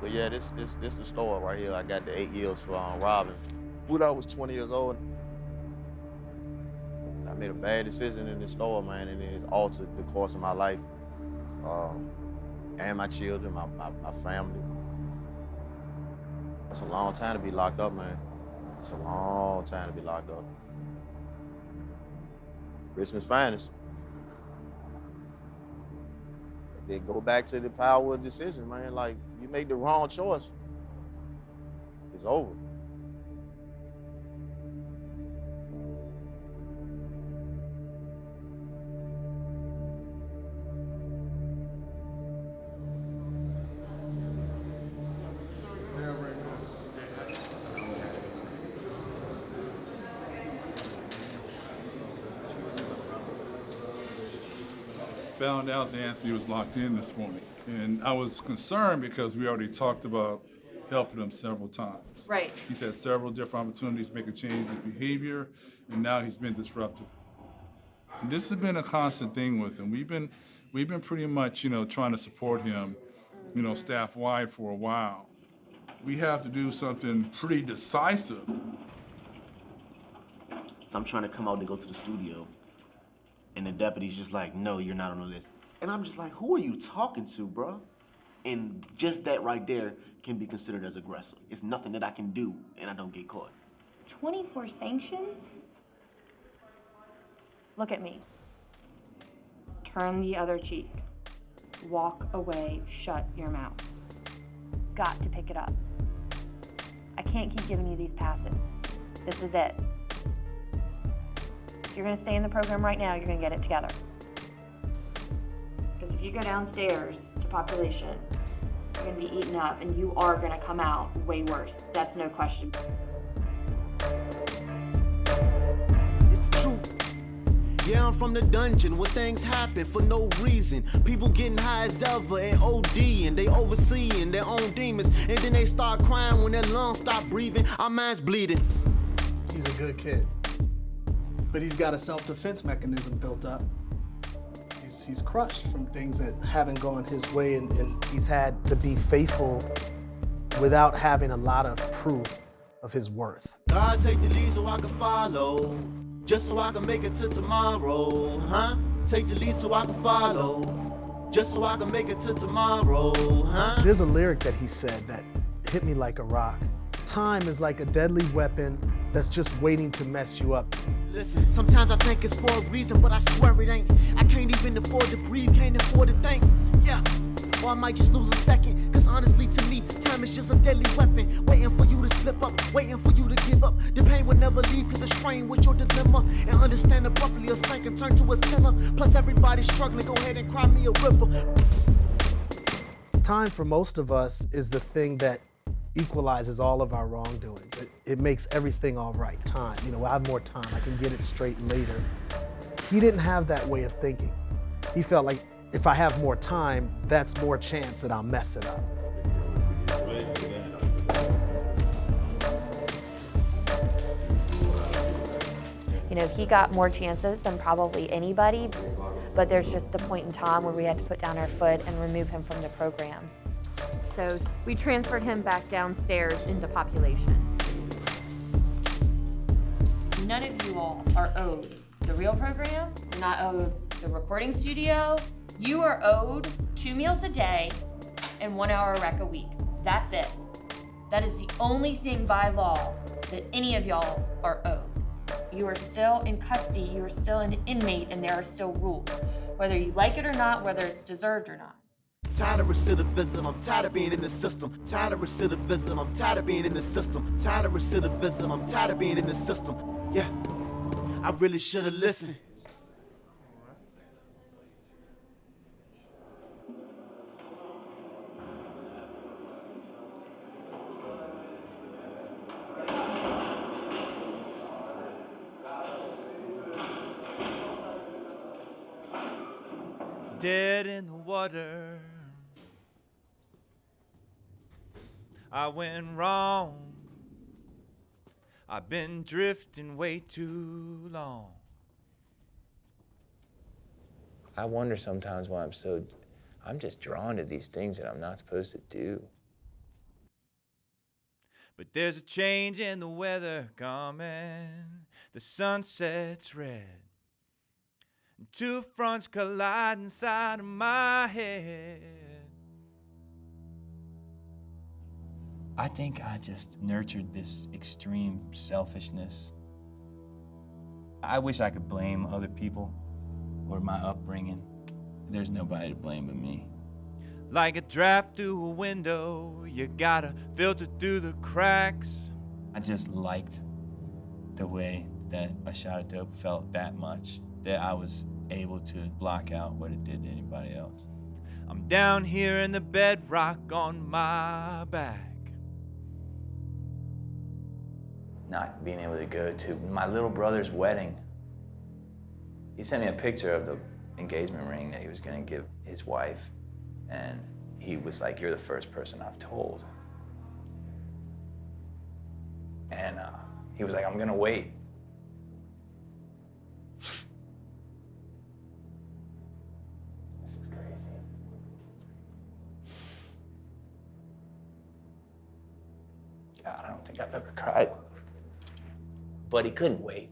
But yeah, this the store right here. I got the 8 years for robbing. When I was 20 years old, I made a bad decision in the store, man, and it's altered the course of my life, and my children, my family. That's a long time to be locked up, man. It's a long time to be locked up. Richmond's finest. They go back to the power of decision, man. Like, you make the wrong choice, it's over. Found out that Anthony was locked in this morning. And I was concerned because we already talked about helping him several times. Right. He's had several different opportunities to make a change in his behavior, and now he's been disruptive. And this has been a constant thing with him. We've been pretty much, trying to support him, staff-wide for a while. We have to do something pretty decisive. So I'm trying to come out to go to the studio. And the deputy's just like, no, you're not on the list. And I'm just like, who are you talking to, bro? And just that right there can be considered as aggressive. It's nothing that I can do, and I don't get caught. 24 sanctions? Look at me. Turn the other cheek. Walk away, shut your mouth. Got to pick it up. I can't keep giving you these passes. This is it. If you're gonna stay in the program right now, you're gonna get it together. Because if you go downstairs to population, you're gonna be eaten up and you are gonna come out way worse. That's no question. It's the truth. Yeah, I'm from the dungeon where things happen for no reason. People getting high as ever and ODing. They overseeing their own demons. And then they start crying when their lungs stop breathing. Our minds bleeding. He's a good kid. But he's got a self-defense mechanism built up. He's crushed from things that haven't gone his way, and he's had to be faithful without having a lot of proof of his worth. God, take the lead so I can follow, just so I can make it to tomorrow, huh? Take the lead so I can follow, just so I can make it to tomorrow, huh? There's a lyric that he said that hit me like a rock. Time is like a deadly weapon that's just waiting to mess you up. Listen, sometimes I think it's for a reason, but I swear it ain't. I can't even afford to breathe, can't afford to think. Yeah, or I might just lose a second. Cause honestly to me, time is just a deadly weapon. Waiting for you to slip up, waiting for you to give up. The pain will never leave cause it's strained with your dilemma. And understand abruptly a saint can turn to a sinner. Plus everybody's struggling, go ahead and cry me a river. Time for most of us is the thing that equalizes all of our wrongdoings. It makes everything all right. Time, I have more time, I can get it straight later. He didn't have that way of thinking. He felt like if I have more time, that's more chance that I'll mess it up. He got more chances than probably anybody, but there's just a point in time where we had to put down our foot and remove him from the program. So we transferred him back downstairs into population. None of you all are owed the real program. You're not owed the recording studio. You are owed 2 meals a day and 1 hour rec a week. That's it. That is the only thing by law that any of y'all are owed. You are still in custody, you are still an inmate, and there are still rules. Whether you like it or not, whether it's deserved or not. Tired of recidivism, I'm tired of being in the system. Tired of recidivism, I'm tired of being in the system. Tired of recidivism, I'm tired of being in the system. Yeah, I really should have listened. Dead in the water, I went wrong. I've been drifting way too long. I wonder sometimes why I'm just drawn to these things that I'm not supposed to do. But there's a change in the weather coming. The sunset's red. Two fronts collide inside of my head. I think I just nurtured this extreme selfishness. I wish I could blame other people or my upbringing. There's nobody to blame but me. Like a draft through a window, you gotta filter through the cracks. I just liked the way that a shot of dope felt that much, that I was able to block out what it did to anybody else. I'm down here in the bedrock on my back. Not being able to go to my little brother's wedding. He sent me a picture of the engagement ring that he was gonna give his wife, and he was like, "You're the first person I've told." And he was like, "I'm gonna wait." This is crazy. God, I don't think I've ever cried. But he couldn't wait,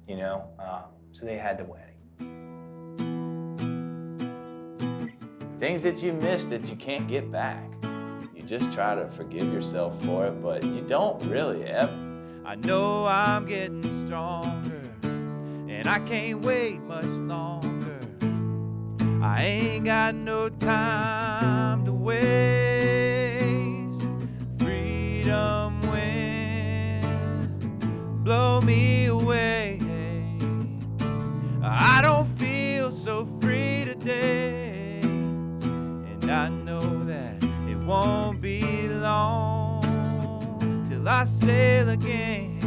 you know? So they had the wedding. Things that you miss that you can't get back. You just try to forgive yourself for it, but you don't really ever. I know I'm getting stronger, and I can't wait much longer. I ain't got no time to waste. Freedom wind, blow me away. I don't feel so free today, and I know that it won't be long till I sail again.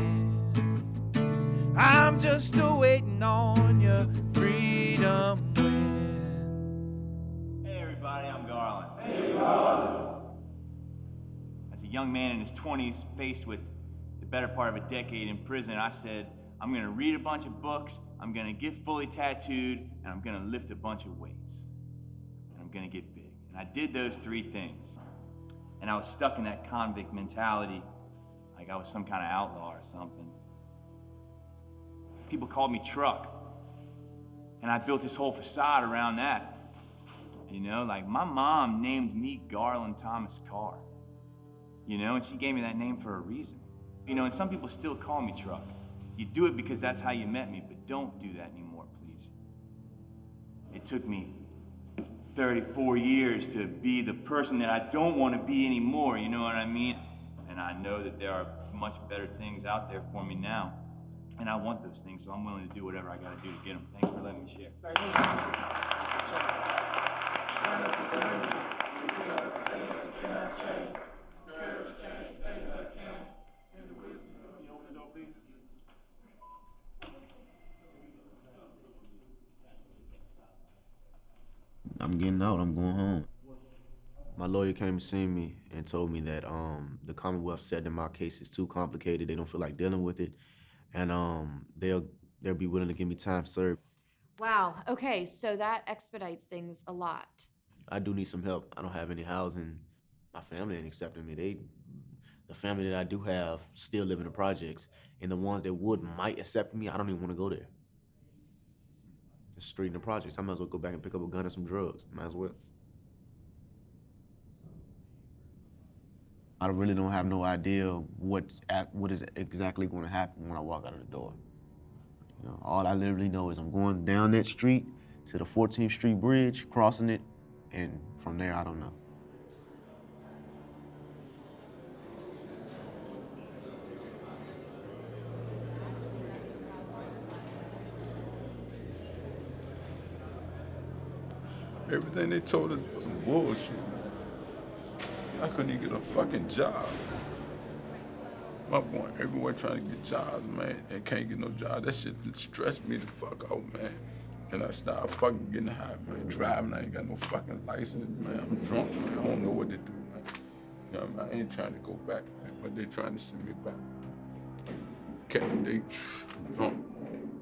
I'm just waiting on your freedom wind. Hey everybody, I'm Garland. Hey Garland. As a young man in his 20s, faced with the better part of a decade in prison, I said, I'm gonna read a bunch of books, I'm gonna get fully tattooed, and I'm gonna lift a bunch of weights. And I'm gonna get big. And I did those three things. And I was stuck in that convict mentality, like I was some kind of outlaw or something. People called me Truck. And I built this whole facade around that. You know, like my mom named me Garland Thomas Carr. You know, and she gave me that name for a reason. You know, and some people still call me Truck. You do it because that's how you met me, but don't do that anymore, please. It took me 34 years to be the person that I don't want to be anymore, you know what I mean? And I know that there are much better things out there for me now, and I want those things, so I'm willing to do whatever I gotta do to get them. Thanks for letting me share. I'm getting out, I'm going home. My lawyer came and seen me and told me that the Commonwealth said that my case is too complicated, they don't feel like dealing with it, and they'll be willing to give me time served. Wow, okay, so that expedites things a lot. I do need some help. I don't have any housing. My family ain't accepting me. The family that I do have still live in the projects, and the ones that might accept me, I don't even want to go there. Just straight in the projects. I might as well go back and pick up a gun and some drugs. Might as well. I really don't have no idea what is exactly going to happen when I walk out of the door. You know, all I literally know is I'm going down that street to the 14th Street Bridge, crossing it, And from there, I don't know. Everything they told us was some bullshit. I couldn't even get a fucking job. I'm going everywhere trying to get jobs, man, and can't get no job. That shit stressed me the fuck out, man. And I started fucking getting high, man. Driving, I ain't got no fucking license, man. I'm drunk, man. I don't know what to do, man. You know what I mean? I ain't trying to go back, man, but they trying to send me back. Okay, they drunk.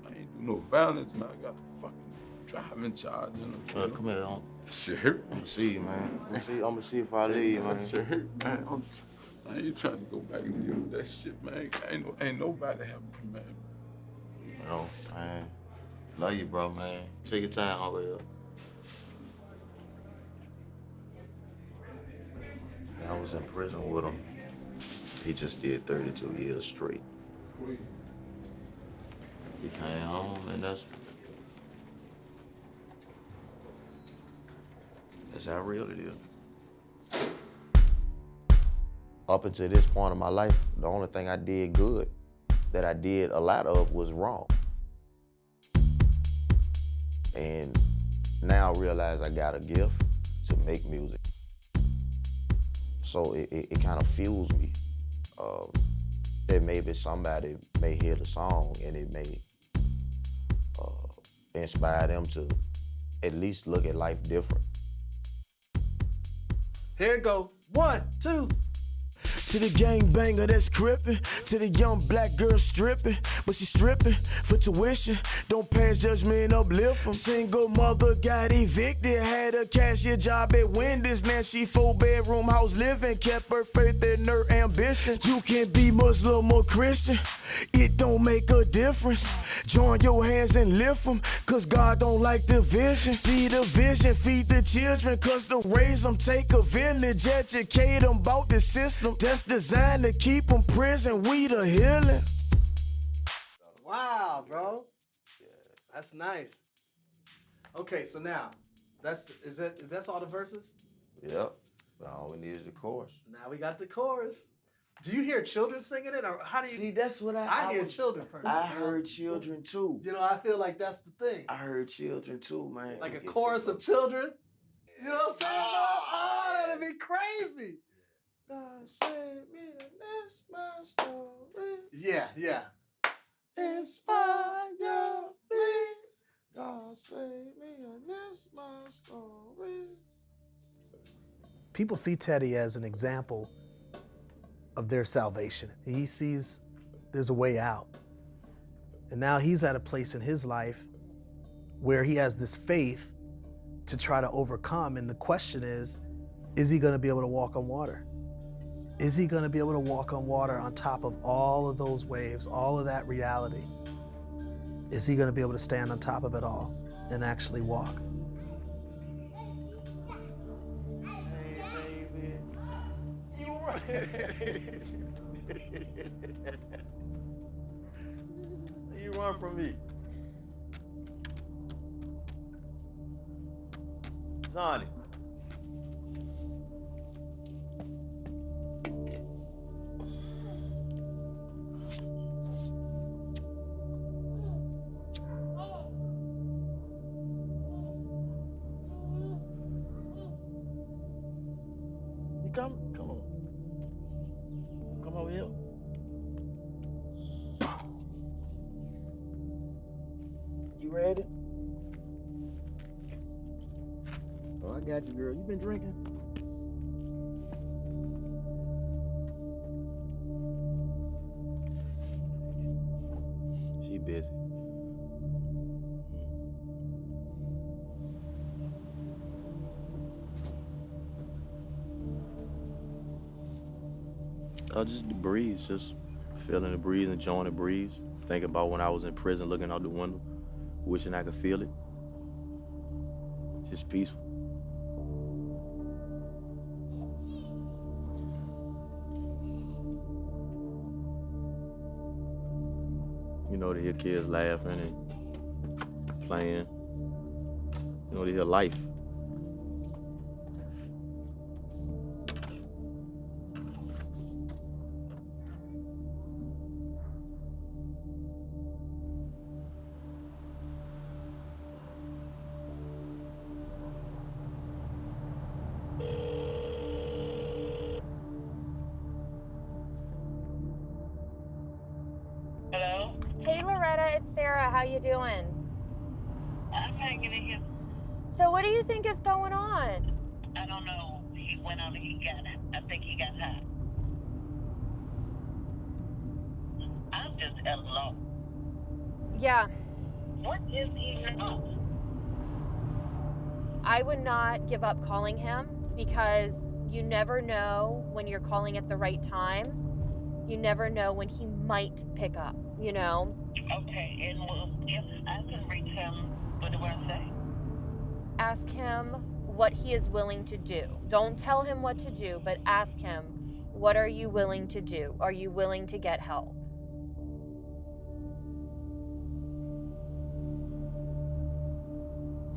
I ain't do no violence, man. I got a fucking driving charge. You know? Come here, homie. Shit hurt. I'm gonna see you, man. I'm gonna see if I leave, man. Shit hurt, man. I ain't trying to go back and deal with that shit, man. Ain't nobody helping me, man. No, man. Love you, bro, man. Take your time over here. I was in prison with him. He just did 32 years straight. He came home, and that's how real it is. Up until this point of my life, the only thing I did good that I did a lot of was wrong. And now I realize I got a gift to make music. So it kind of fuels me. That maybe somebody may hear the song and it may inspire them to at least look at life different. Here it go. 1, 2. To the gangbanger that's crippin', to the young black girl stripping, but she stripping for tuition. Don't pass judgment, uplift 'em. Single mother got evicted, had a cashier job at Wendy's. Now she 4-bedroom house living, kept her faith and her ambition. You can be Muslim or Christian, it don't make a difference. Join your hands and lift them, cause God don't like division. See the vision, feed the children, cause to raise them take a village. Educate them about the system that's designed to keep them prison. We the healing. Wow, bro. That's nice. Okay, so now, that's all the verses? Yep. All we need is the chorus. Now we got the chorus. Do you hear children singing it, or how do you? See, that's what I hear children personally. I heard children too. You know, I feel like that's the thing. I heard children too, man. Like a chorus of children. You know what I'm saying? Oh, that'd be crazy. God save me, and that's my story. Yeah. Inspire me. God save me, and that's my story. People see Teddy as an example of their salvation. He sees there's a way out. And now he's at a place in his life where he has this faith to try to overcome. And the question is he gonna be able to walk on water? Is he gonna be able to walk on water on top of all of those waves, all of that reality? Is he gonna be able to stand on top of it all and actually walk? You run from me. Sonny. You come on. Come over here. You ready? Oh, I got you, girl. You been drinking? She busy. Just the breeze, just feeling the breeze, enjoying the breeze. Thinking about when I was in prison, looking out the window, wishing I could feel it. Just peaceful. You know, to hear kids laughing and playing. You know, to hear life. Hey Loretta, it's Sarah. How you doing? I'm hanging in here. So what do you think is going on? I don't know. He went out and I think he got high. I'm just at a loss. Yeah. What is he not? I would not give up calling him because you never know when you're calling at the right time. You never know when he might pick up, you know? Okay, and if I can reach him, what do I say? Ask him what he is willing to do. Don't tell him what to do, but ask him, what are you willing to do? Are you willing to get help?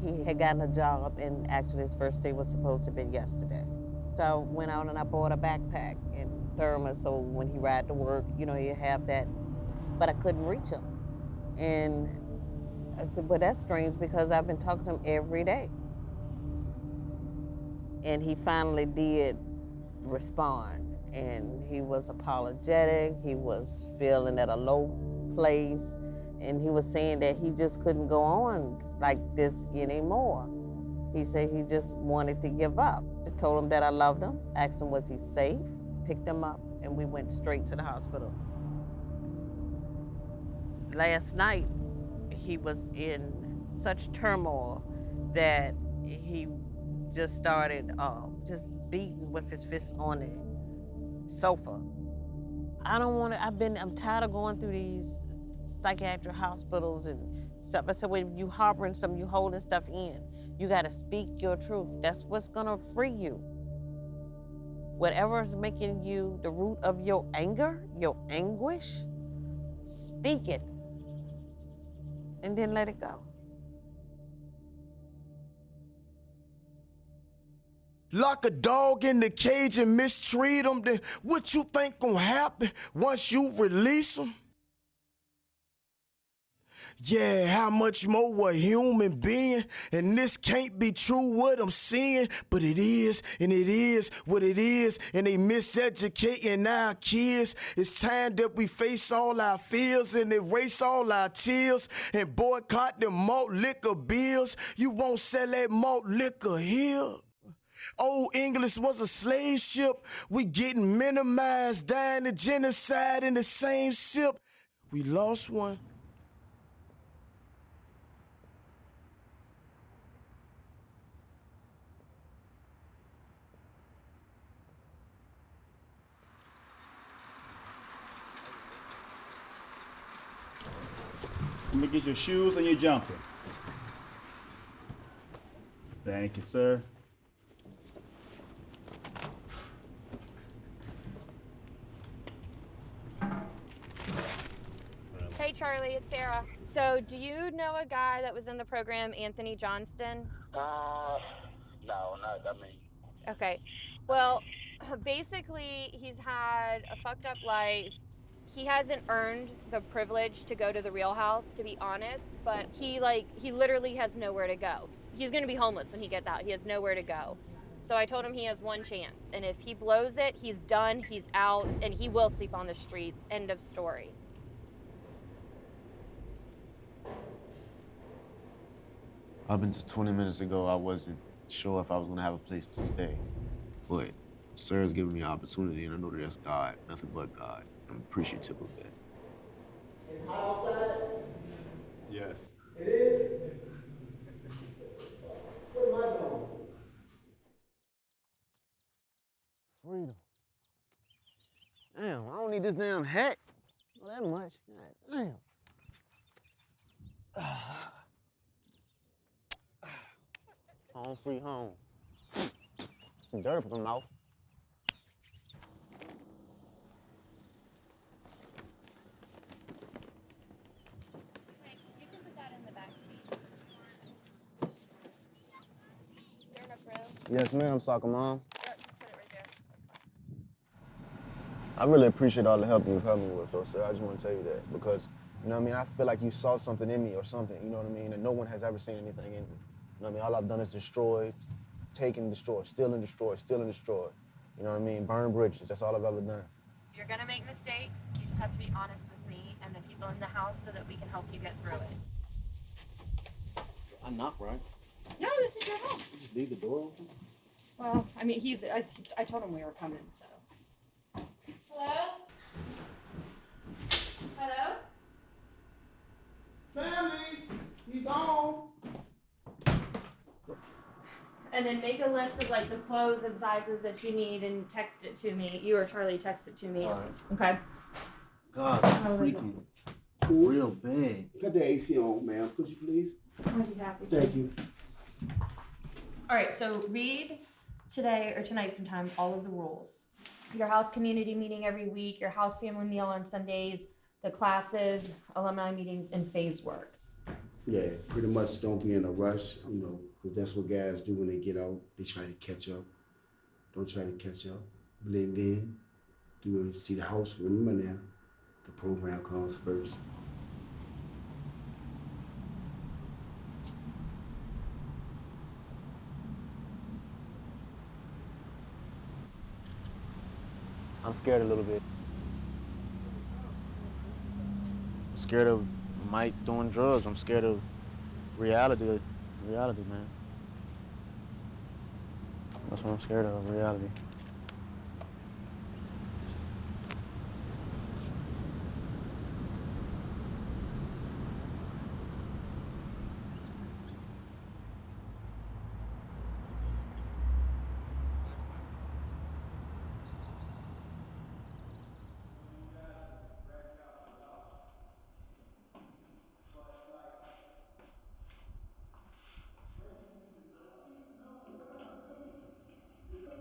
He had gotten a job, and actually his first day was supposed to have been yesterday. So I went out and I bought a backpack and thermos, so when he ride to work, you know, he'd have that. But I couldn't reach him. And I said, well, that's strange because I've been talking to him every day. And he finally did respond. And he was apologetic. He was feeling at a low place. And he was saying that he just couldn't go on like this anymore. He said he just wanted to give up. I told him that I loved him, asked him was he safe, picked him up, and we went straight to the hospital. Last night, he was in such turmoil that he just started just beating with his fists on the sofa. I don't want to, I'm tired of going through these psychiatric hospitals and stuff. I said, when you harboring something, you holding stuff in. You got to speak your truth. That's what's going to free you. Whatever is making you the root of your anger, your anguish, speak it. And then let it go. Lock a dog in the cage and mistreat him, then what you think gonna happen once you release him? Yeah, how much more a human being? And this can't be true what I'm seeing, but it is, and it is what it is, and they miseducating our kids. It's time that we face all our fears and erase all our tears and boycott the malt liquor bills. You won't sell that malt liquor here. Old English was a slave ship. We getting minimized, dying to genocide in the same sip. We lost one. Let me get your shoes and your jumper. Thank you, sir. Hey Charlie, it's Sarah. So do you know a guy that was in the program, Anthony Johnston? No, not me. Okay. Well, basically he's had a fucked up life. He hasn't earned the privilege to go to the Real House, to be honest, but he literally has nowhere to go. He's gonna be homeless when he gets out. He has nowhere to go. So I told him he has one chance, and if he blows it, he's done, he's out, and he will sleep on the streets. End of story. Up until 20 minutes ago, I wasn't sure if I was gonna have a place to stay. But Sir's giving me an opportunity, and I know that that's God, nothing but God. I'm appreciative of that. It's hot outside? Yes. It is? What am I doing? Freedom. Damn, I don't need this damn hat. Not that much. God damn. Home free home. Some dirt up in my mouth. You can put that in the back seat. Is there enough room? Yes, ma'am, soccer mom. Yep, just put it right there. That's fine. I really appreciate all the help you've helped me with, though, sir. I just want to tell you that because, you know what I mean, I feel like you saw something in me or something, you know what I mean, and no one has ever seen anything in me. You know what I mean? All I've done is destroy, take and destroy, steal and destroy, steal and destroy. You know what I mean? Burn bridges. That's all I've ever done. You're gonna make mistakes. You just have to be honest with me, and then people people in the house so that we can help you get through it. I knock, right? No, this is your house. Just leave the door open. Well, I mean, I told him we were coming, so. Hello? Hello? Family, he's home. And then make a list of like the clothes and sizes that you need and text it to me. You or Charlie text it to me. All right. Okay. God, freaking real bad. Cut the AC on, ma'am. Could you please? I'd be happy to. Thank you. All right, so read today or tonight sometime all of the rules. Your house community meeting every week, your house family meal on Sundays, the classes, alumni meetings, and phase work. Yeah, pretty much don't be in a rush, because that's what guys do when they get out. They try to catch up. Don't try to catch up. Blend in. Do see the house. Remember now, the program comes first. I'm scared a little bit. I'm scared of Mike doing drugs. I'm scared of reality, man. That's what I'm scared of, reality.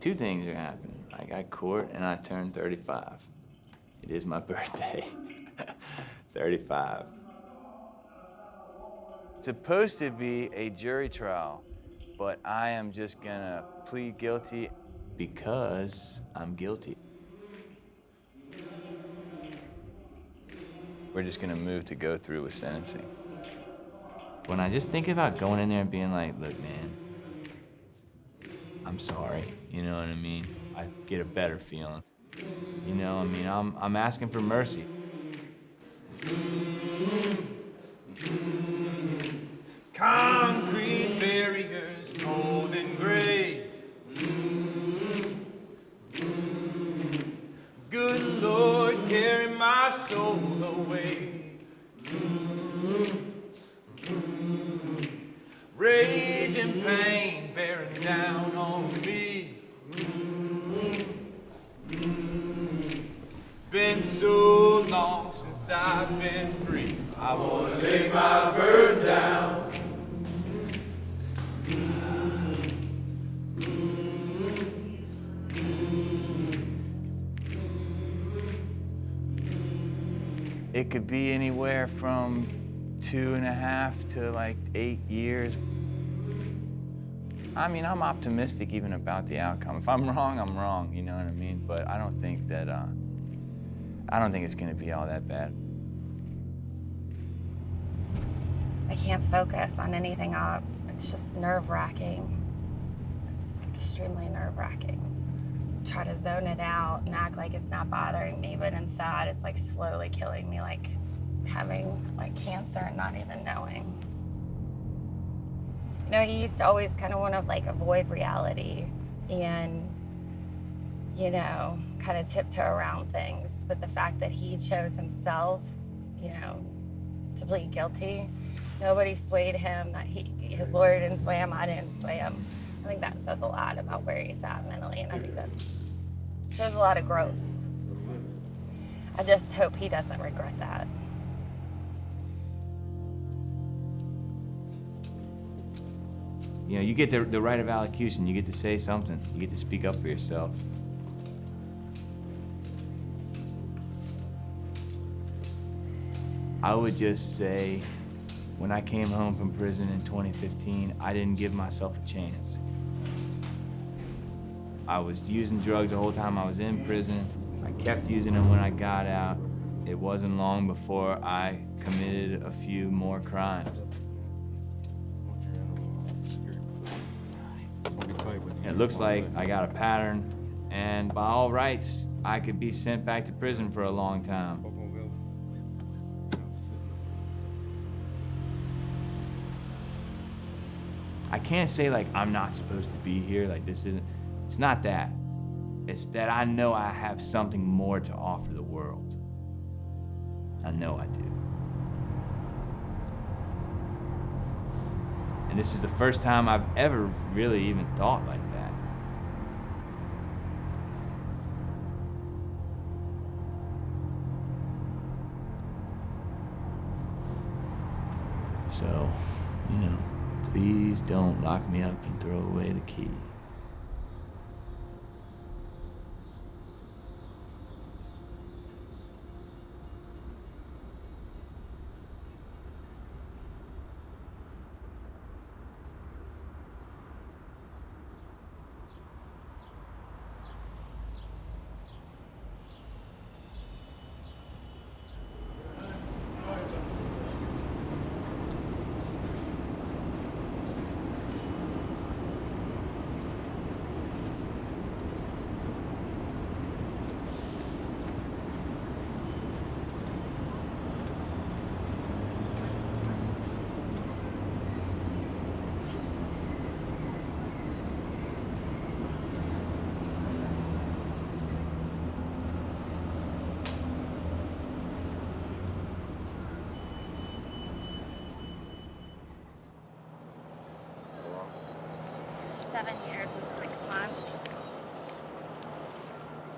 Two things are happening. I got court and I turned 35. It is my birthday. 35. It's supposed to be a jury trial, but I am just gonna plead guilty because I'm guilty. We're just gonna move to go through with sentencing. When I just think about going in there and being like, look, man, I'm sorry, you know what I mean? I get a better feeling. You know, I mean, I'm asking for mercy. Concrete barriers, cold and gray. Good Lord, carry my soul away. Rage and pain bearing down on me. Been so long since I've been free. I wanna lay my burdens down. It could be anywhere from 2.5 to like 8 years. I mean, I'm optimistic even about the outcome. If I'm wrong, you know what I mean? But I don't think that, I don't think it's gonna be all that bad. I can't focus on anything up. It's just nerve-wracking. It's extremely nerve-wracking. Try to zone it out and act like it's not bothering me, but inside it's like slowly killing me, like having like cancer and not even knowing. You know, he used to always kind of want to like avoid reality and, you know, kind of tiptoe around things. But the fact that he chose himself, you know, to plead guilty, nobody swayed him, that his lawyer didn't sway him, I didn't sway him. I think that says a lot about where he's at mentally, and I think that shows a lot of growth. I just hope he doesn't regret that. You know, you get the right of allocution, you get to say something, you get to speak up for yourself. I would just say, when I came home from prison in 2015, I didn't give myself a chance. I was using drugs the whole time I was in prison. I kept using them when I got out. It wasn't long before I committed a few more crimes. It looks like I got a pattern, and by all rights, I could be sent back to prison for a long time. I can't say like I'm not supposed to be here, like this isn't, it's not that. It's that I know I have something more to offer the world. I know I do. And this is the first time I've ever really even thought like that. So, you know, please don't lock me up and throw away the key.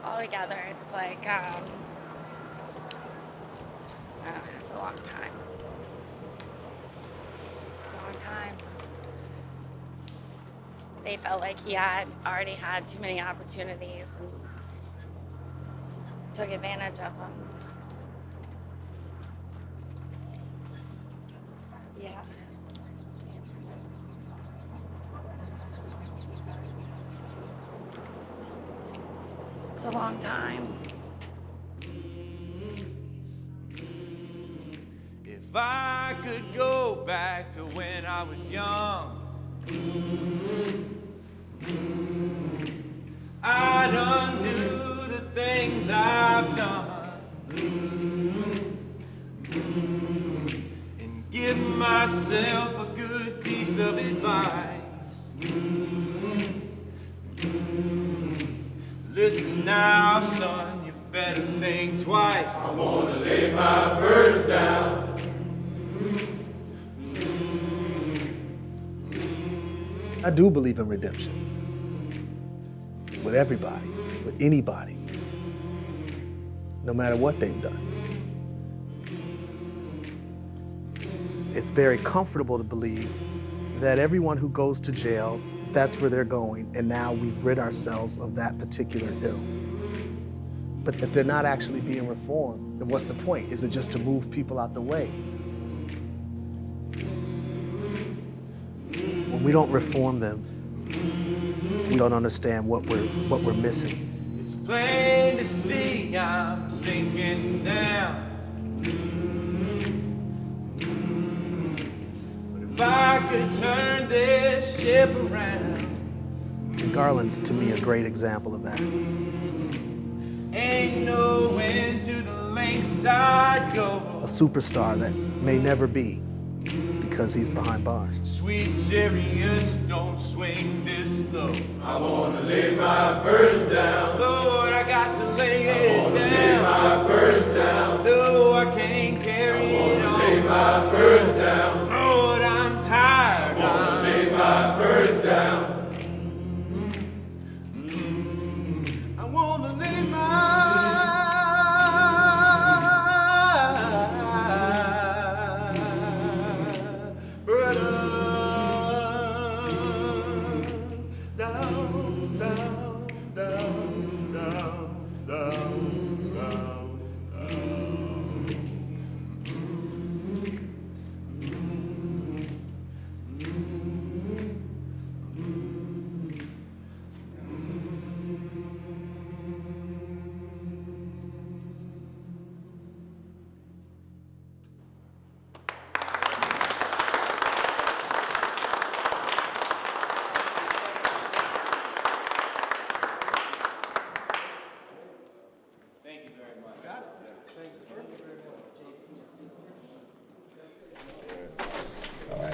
Altogether, it's like, it's a long time. It's a long time. They felt like he had already had too many opportunities and took advantage of them. Yeah. It's a long time. If I could go back to when I was young, I'd undo the things I've done and give myself a good piece of advice. Listen now, son, you better think twice. I wanna lay my burdens down. I do believe in redemption. With everybody, with anybody, no matter what they've done. It's very comfortable to believe that everyone who goes to jail, that's where they're going, and now we've rid ourselves of that particular ill. But if they're not actually being reformed, then what's the point? Is it just to move people out the way? When we don't reform them, we don't understand what we're missing. It's plain to see I'm sinking down. But if I could turn this ship around, And Garland's, to me, a great example of that. ain't no end to the lengths I'd go. A superstar that may never be because he's behind bars. Sweet chariots don't swing this low. I wanna lay my burdens down. Lord, I got to lay it down. Lay my burdens down. No, I can't carry it on. Lay my burdens down. Lord, I'm tired. I wanna lay my burdens down. I wanna lay my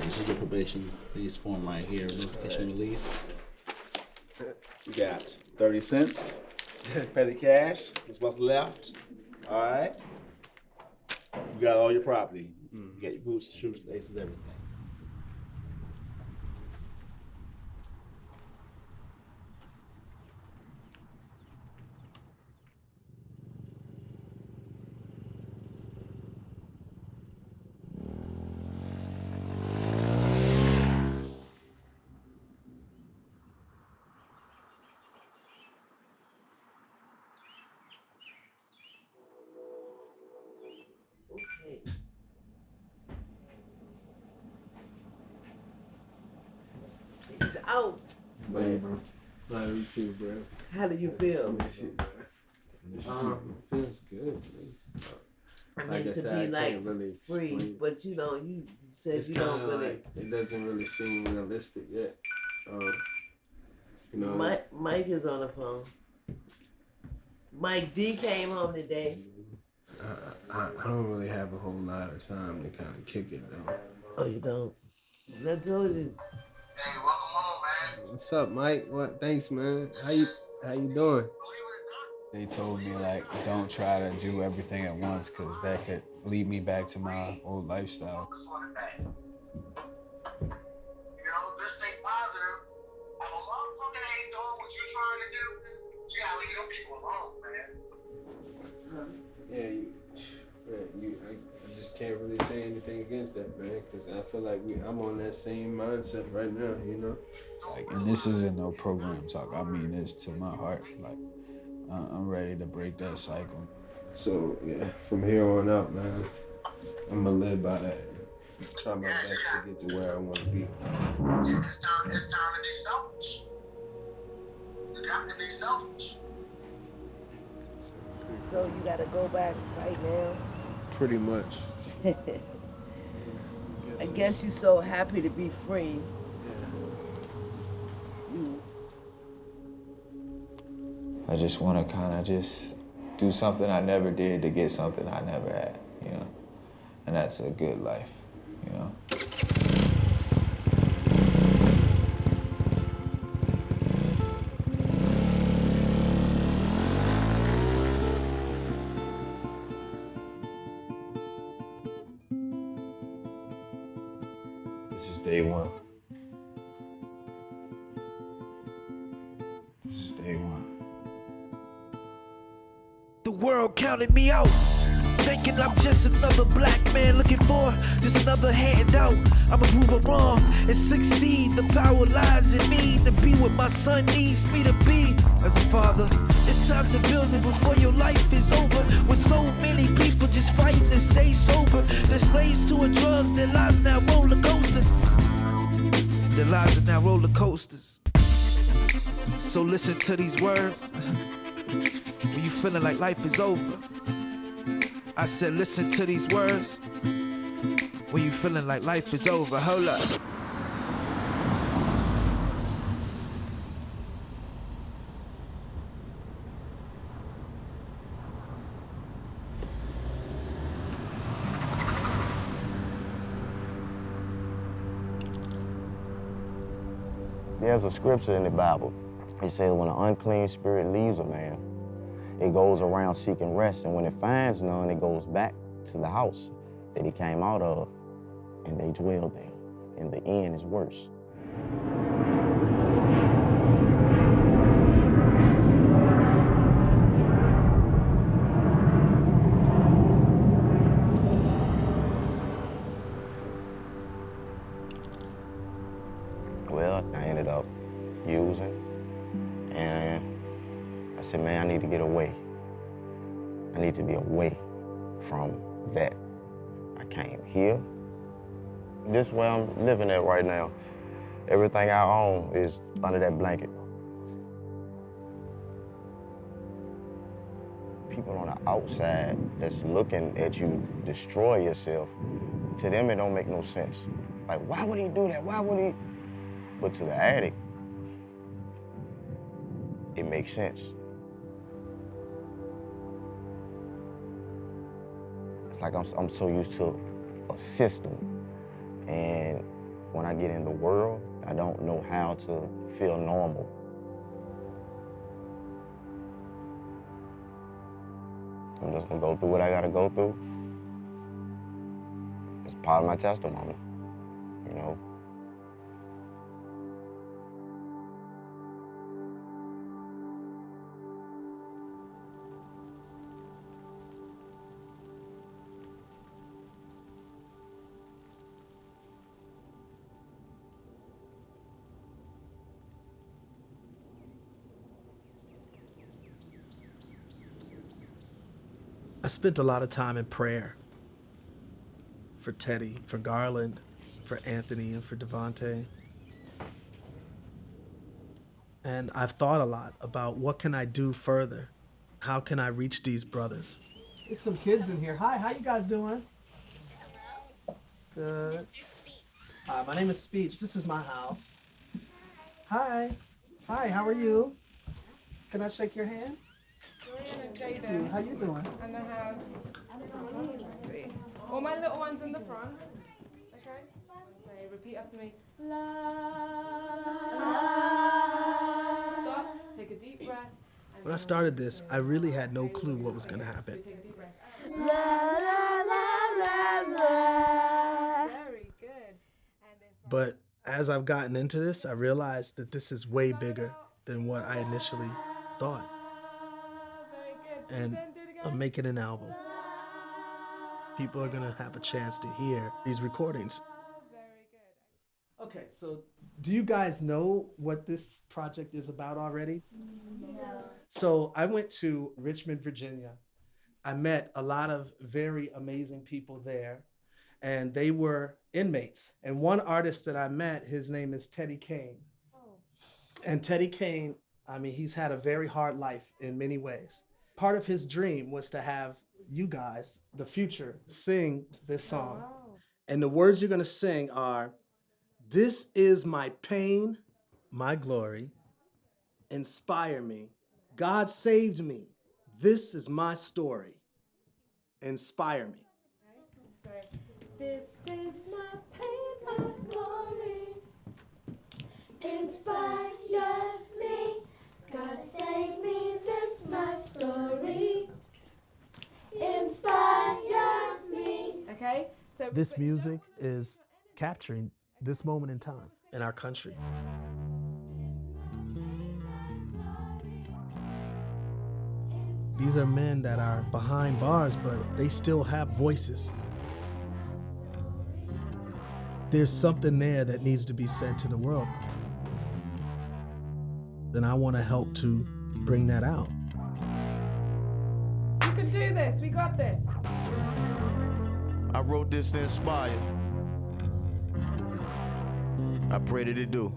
This is your probation release form right here, notification release. You got 30 cents, petty cash, that's what's left. All right. You got all your property. You got your boots, shoes, laces, everything. He's out. Man, bro. Love you too, bro. How do you feel? Feels good, man. I mean, to be like really free, explain. but you know, you said It's you kind don't of really. like, it doesn't really seem realistic yet. You know, Mike is on the phone. Mike D came home today. I don't really have a whole lot of time to kind of kick it though. Oh, you don't? I told you. What's up, Mike? What? Thanks, man. How you doing? They told me like, don't try to do everything at once because that could lead me back to my old lifestyle. Just stay positive. If a motherfucker ain't doing what you're trying to do, you gotta leave them people alone, man. Yeah, I just can't really say anything against that, man, because I feel like I'm on that same mindset right now, you know? Like, and this isn't no program talk. I mean this to my heart. Like, I'm ready to break that cycle. So, yeah, from here on out, man, I'm gonna live by that. Try my best to get to where I want to be. It's time to be selfish. You got to be selfish. So you gotta go back right now. Pretty much. I guess you're so happy to be free. I just want to kind of just do something I never did to get something I never had, you know? And that's a good life, you know? This is day one. This is day one. The world counted me out, thinking I'm just another black man looking for just another handout. I'ma prove I'm wrong and succeed. The power lies in me to be what my son needs me to be. As a father, it's time to build it before your life is over. With so many people just fighting to stay sober. They're slaves to a drug, their lives now roller coasters. Their lives are now roller coasters. So listen to these words. When you feeling like life is over, I said listen to these words. When you feeling like life is over, hold up. There's a scripture in the Bible. It says when an unclean spirit leaves a man, it goes around seeking rest, and when it finds none, it goes back to the house that he came out of, and they dwell there, and the end is worse. Well, I ended up using, and I said, man, I need to get away. I need to be away from that. I came here. This is where I'm living at right now. Everything I own is under that blanket. People on the outside that's looking at you destroy yourself, to them it don't make no sense. Like, why would he do that? Why would he? But to the addict, it makes sense. It's like I'm so used to a system, and when I get in the world, I don't know how to feel normal. I'm just gonna go through what I gotta go through. It's part of my testimony, you know? I spent a lot of time in prayer for Teddy, for Garland, for Anthony, and for Devontae. And I've thought a lot about what can I do further? How can I reach these brothers? There's some kids in here. Hi, how you guys doing? Good. Hi, my name is Speech. This is my house. Hi. Hi, how are you? Can I shake your hand? Thank you. How you doing? And I have, let's see, all my little ones in the front. Okay? Say, repeat after me. Stop, take a deep breath. When I started this, I really had no clue what was going to happen. Take a deep breath. Very good. But as I've gotten into this, I realized that this is way bigger than what I initially thought. And I'm making an album. People are gonna have a chance to hear these recordings. Okay, so do you guys know what this project is about already? No. So I went to Richmond, Virginia. I met a lot of very amazing people there, and they were inmates. And one artist that I met, his name is Teddy Kane. And Teddy Kane, I mean, he's had a very hard life in many ways. Part of his dream was to have you guys, the future, sing this song. And the words you're gonna sing are, "This is my pain, my glory, inspire me. God saved me. This is my story. Inspire me." This is my pain, my glory. Inspire me. God save me, this my story. Inspire me. Okay? So This music is capturing this moment in time in our country. These are men that are behind bars, but they still have voices. There's something there that needs to be said to the world. Then I want to help to bring that out. you can do this, we got this. I wrote this to inspire. I pray that it do.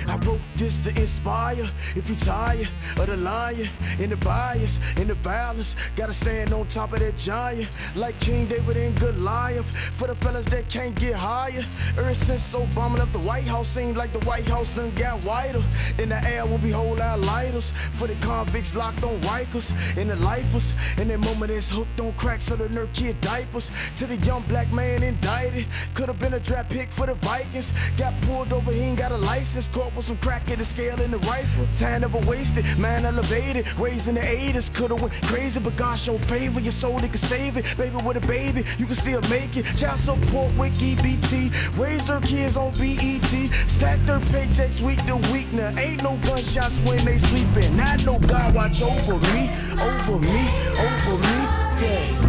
I wrote this to inspire. If you tired of the lying and the bias and the violence, gotta stand on top of that giant like King David and Goliath. For the fellas that can't get higher, ever since Obama left the White House, seemed like the White House done got whiter. In the air will be whole our lighters for the convicts locked on Rikers and the lifers. In that moment that's hooked on crack, so the nerd kid diapers. To the young black man indicted, could have been a draft pick for the Vikings. Got pulled over, he ain't got a license. Caught with some crack in the scale in the rifle. Time never wasted, man elevated. Raising the 80s, coulda went crazy, but God showed favor. Your soul, they can save it. Baby with a baby, you can still make it. Child support with EBT. Raise their kids on BET. Stack their paychecks week to week. Now ain't no gunshots when they sleeping. I know God watch over me, over me, over me. Yeah.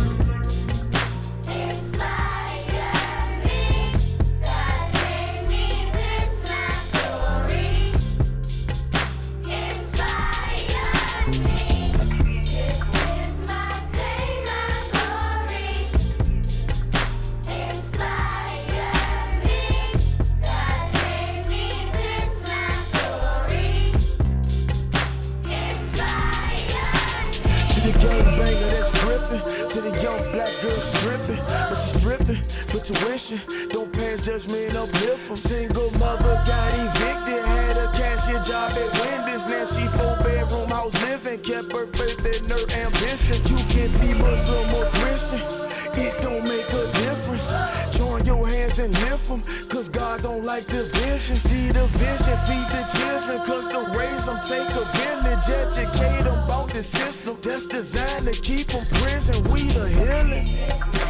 To the young black girl stripping, but she's stripping for tuition. Don't pass judgment, uplift them. Single mother got evicted, had a cashier job at Wendy's. Now she 4-bedroom house living, kept her faith and her ambition. You can't be Muslim or Christian, it don't make a difference. Join your hands and lift them, cause God don't like division. See the vision, feed the children, cause to raise them take a village. Educate them about the system that's designed to keep them prison. We the healing.